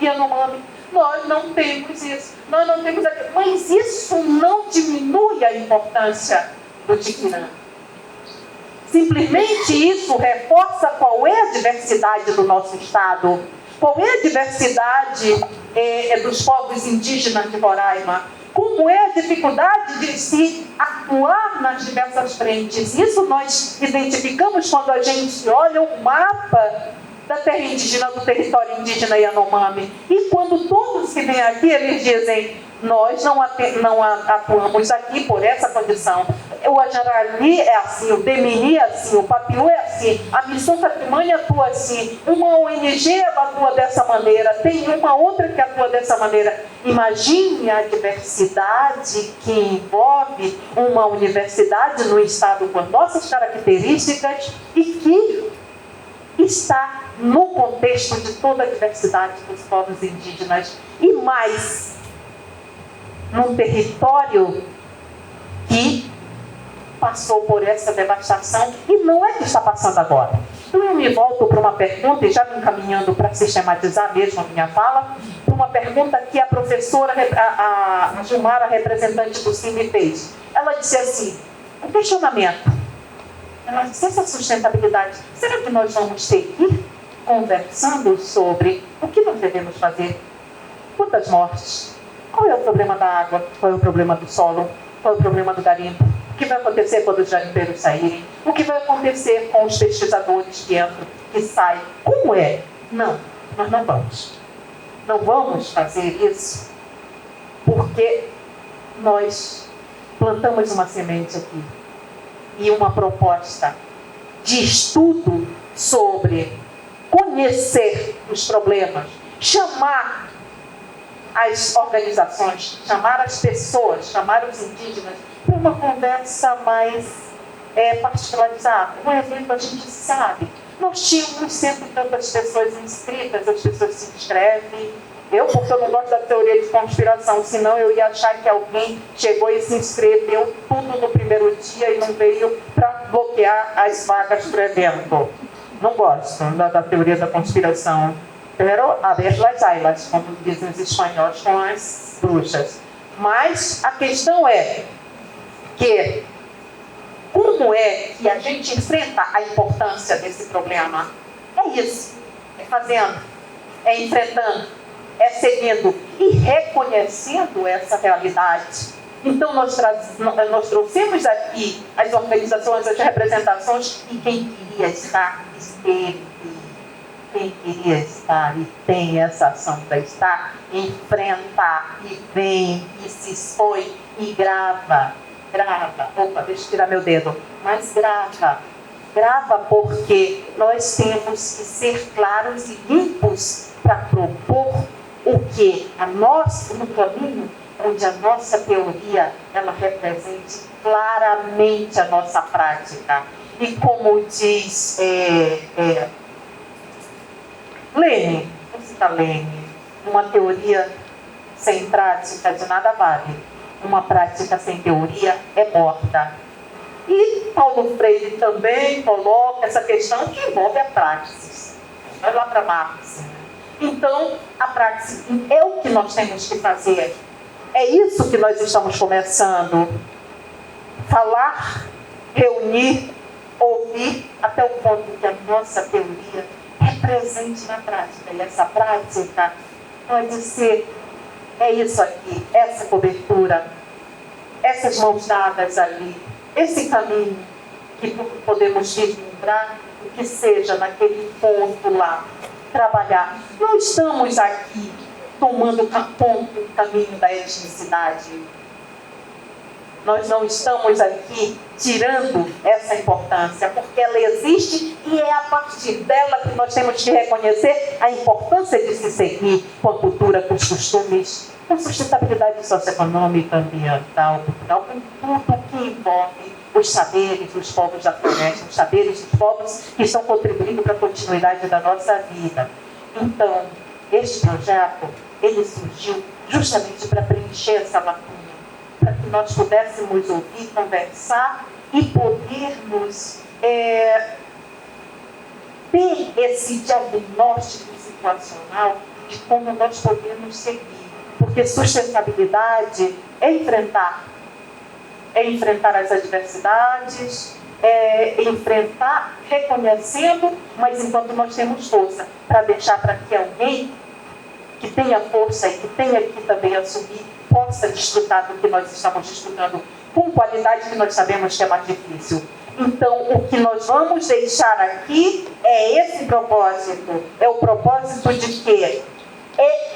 Yanomami, nós não temos isso, nós não temos aquilo, mas isso não diminui a importância do Tiquirã. Simplesmente isso reforça qual é a diversidade do nosso Estado, qual é a diversidade dos povos indígenas de Roraima, como é a dificuldade de se atuar nas diversas frentes. Isso nós identificamos quando a gente olha o mapa da terra indígena, do território indígena Yanomami. E quando todos que vêm aqui, eles dizem, Nós não atuamos aqui por essa condição. O Ajarali é assim, o Demini é assim, o Papiú é assim, a Missão Capimânia atua assim, uma ONG ela atua dessa maneira, tem uma outra que atua dessa maneira. Imagine a diversidade que envolve uma universidade no estado com nossas características e que está no contexto de toda a diversidade dos povos indígenas e mais, num território que passou por essa devastação e não é que está passando agora. Então eu me volto para uma pergunta, e já me encaminhando para sistematizar mesmo a minha fala, para uma pergunta que a professora, a Gilmara, representante do CIMI, fez. Ela disse assim, um questionamento. Ela disse, essa sustentabilidade, será que nós vamos ter que ir conversando sobre o que nós devemos fazer? Quantas mortes? Qual é o problema da água? Qual é o problema do solo? Qual é o problema do garimpo? O que vai acontecer quando os garimpeiros saírem? O que vai acontecer com os pesquisadores que entram, que saem? Como é? Não, nós não vamos. Não vamos fazer isso porque nós plantamos uma semente aqui e uma proposta de estudo sobre conhecer os problemas, chamar as organizações, chamar as pessoas, chamar os indígenas para uma conversa mais particularizada. Um evento a gente sabe. Nós tínhamos sempre tantas pessoas inscritas, as pessoas se inscrevem. Porque eu não gosto da teoria de conspiração, senão eu ia achar que alguém chegou e se inscreveu tudo no primeiro dia e não veio para bloquear as vagas para o evento. Não gosto da teoria da conspiração. Pero a ver las ailas, como dizem os espanhóis com as bruxas. Mas a questão é que como é que a gente enfrenta a importância desse problema? É isso, é fazendo, é enfrentando, é seguindo e reconhecendo essa realidade. Então nós trouxemos aqui as organizações, as representações e quem queria estar, esteve. Quem queria estar e tem essa ação para estar, enfrenta e vem e se expõe e grava. Opa, deixa eu tirar meu dedo. Mas grava porque nós temos que ser claros e limpos para propor o que no caminho onde a nossa teoria ela represente claramente a nossa prática. E como diz Lênin, vou citar Lênin, uma teoria sem prática de nada vale. Uma prática sem teoria é morta. E Paulo Freire também coloca essa questão que envolve a praxis. Vai lá para Marx. Então, a praxis é o que nós temos que fazer. É isso que nós estamos começando. Falar, reunir, ouvir, até o ponto que a nossa teoria é presente na prática. E essa prática pode ser, é isso aqui, essa cobertura, essas mãos dadas ali, esse caminho que podemos vislumbrar, o que seja naquele ponto lá, trabalhar. Não estamos aqui tomando ponto o caminho da etnicidade. Nós não estamos aqui tirando essa importância, porque ela existe e é a partir dela que nós temos que reconhecer a importância de se seguir com a cultura, com os costumes, com a sustentabilidade socioeconômica, ambiental, cultural, com tudo que envolve os saberes dos povos da floresta, os saberes dos povos que estão contribuindo para a continuidade da nossa vida. Então, este projeto, ele surgiu justamente para preencher essa lacuna, para que nós pudéssemos ouvir, conversar e podermos ter esse diagnóstico situacional de como nós podemos seguir. Porque sustentabilidade é enfrentar as adversidades, enfrentar reconhecendo, mas enquanto nós temos força para deixar para que alguém que tenha força e que tenha que também assumir, possa desfrutar do que nós estamos desfrutando com qualidade que nós sabemos que é mais difícil. Então, o que nós vamos deixar aqui é esse propósito, é o propósito de que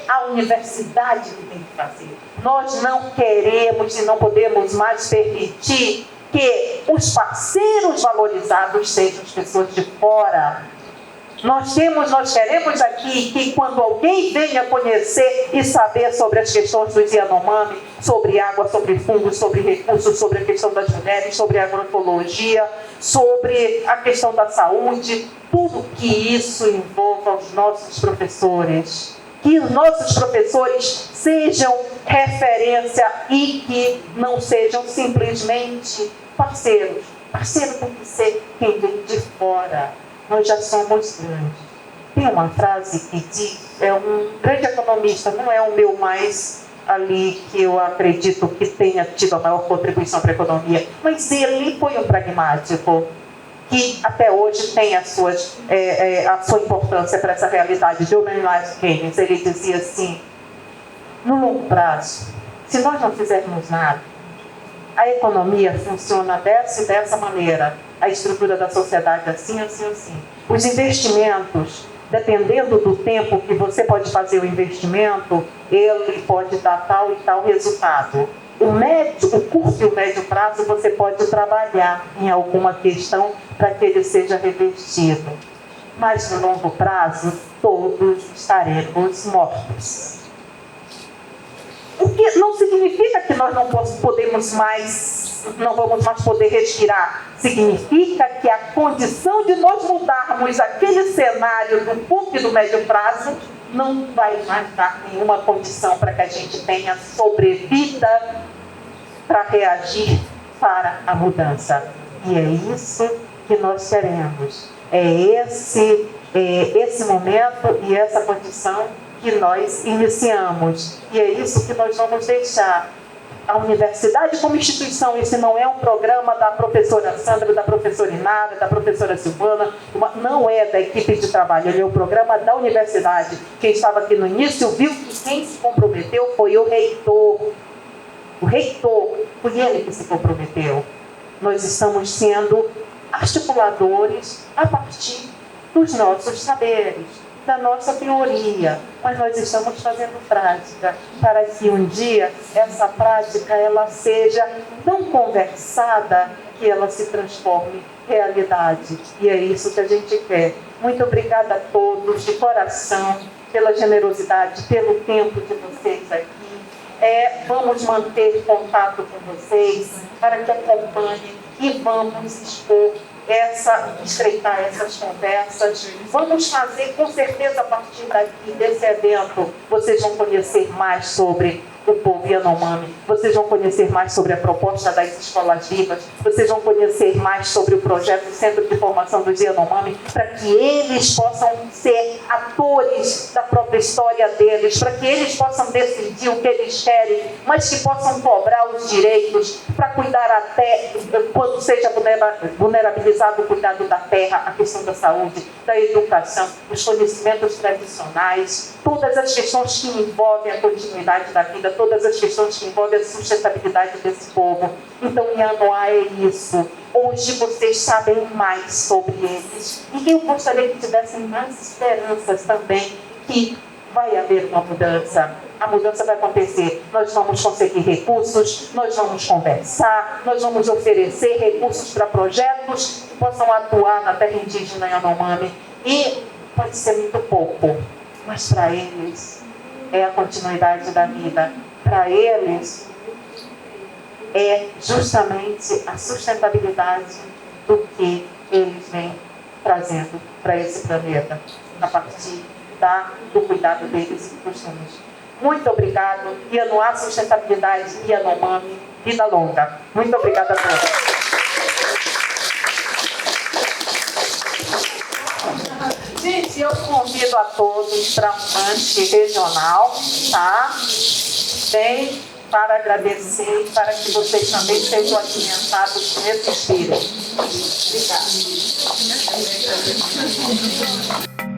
a universidade que tem que fazer. Nós não queremos e não podemos mais permitir que os parceiros valorizados sejam as pessoas de fora. Nós queremos aqui que quando alguém venha conhecer e saber sobre as questões dos Yanomami, sobre água, sobre fungos, sobre recursos, sobre a questão das mulheres, sobre a agroecologia, sobre a questão da saúde, tudo que isso envolva os nossos professores. Que os nossos professores sejam referência e que não sejam simplesmente parceiros. Parceiro tem que ser quem vem de fora. Nós já somos grandes. Tem uma frase que diz, é um grande economista, não é o meu mais ali que eu acredito que tenha tido a maior contribuição para a economia, mas ele foi um pragmático que até hoje tem a sua importância para essa realidade. John Maynard Keynes, ele dizia assim, no longo prazo, se nós não fizermos nada, a economia funciona dessa e dessa maneira, a estrutura da sociedade assim, assim, assim. Os investimentos, dependendo do tempo que você pode fazer o investimento, ele pode dar tal e tal resultado. O curto e o médio prazo, você pode trabalhar em alguma questão para que ele seja revertido. Mas no longo prazo, todos estaremos mortos. O que não significa que nós não vamos mais poder respirar. Significa que a condição de nós mudarmos aquele cenário do curto e do médio prazo não vai mais dar nenhuma condição para que a gente tenha sobrevida para reagir para a mudança. E é isso que nós queremos. É esse momento e essa condição que nós iniciamos. E é isso que nós vamos deixar. A universidade como instituição, esse não é um programa da professora Sandra, da professora Inara, da professora Silvana, não é da equipe de trabalho, ele é um programa da universidade. Quem estava aqui no início viu que quem se comprometeu foi o reitor. O reitor, foi ele que se comprometeu. Nós estamos sendo articuladores a partir dos nossos saberes, da nossa teoria, mas nós estamos fazendo prática para que um dia essa prática ela seja tão conversada que ela se transforme em realidade. E é isso que a gente quer. Muito obrigada a todos, de coração, pela generosidade, pelo tempo de vocês aqui. Vamos manter contato com vocês para que acompanhem e vamos estreitar essas conversas. Vamos fazer, com certeza, a partir daqui, desse evento, vocês vão conhecer mais sobre o povo Yanomami, vocês vão conhecer mais sobre a proposta das escolas vivas, vocês vão conhecer mais sobre o projeto Centro de Formação dos Yanomami, para que eles possam ser atores da própria história deles, para que eles possam decidir o que eles querem, mas que possam cobrar os direitos para cuidar até, quando seja vulnerabilizado o cuidado da terra, a questão da saúde, da educação, os conhecimentos tradicionais, todas as questões que envolvem a continuidade da vida, todas as questões que envolvem a sustentabilidade desse povo. Então, Yanoa é isso. Hoje vocês sabem mais sobre eles. E eu gostaria que tivessem mais esperanças também que vai haver uma mudança. A mudança vai acontecer. Nós vamos conseguir recursos, nós vamos conversar, nós vamos oferecer recursos para projetos que possam atuar na terra indígena Yanomami. E pode ser muito pouco, mas para eles é a continuidade da vida. Para eles é justamente a sustentabilidade do que eles vêm trazendo para esse planeta, a partir do cuidado deles e costumes. Muito obrigado. Yanoa Sustentabilidade, Yanomami, vida longa. Muito obrigada a todos. Gente, eu convido a todos para um lanche regional, tá? Bem, para agradecer e para que vocês também sejam alimentados nesse espírito. Obrigada.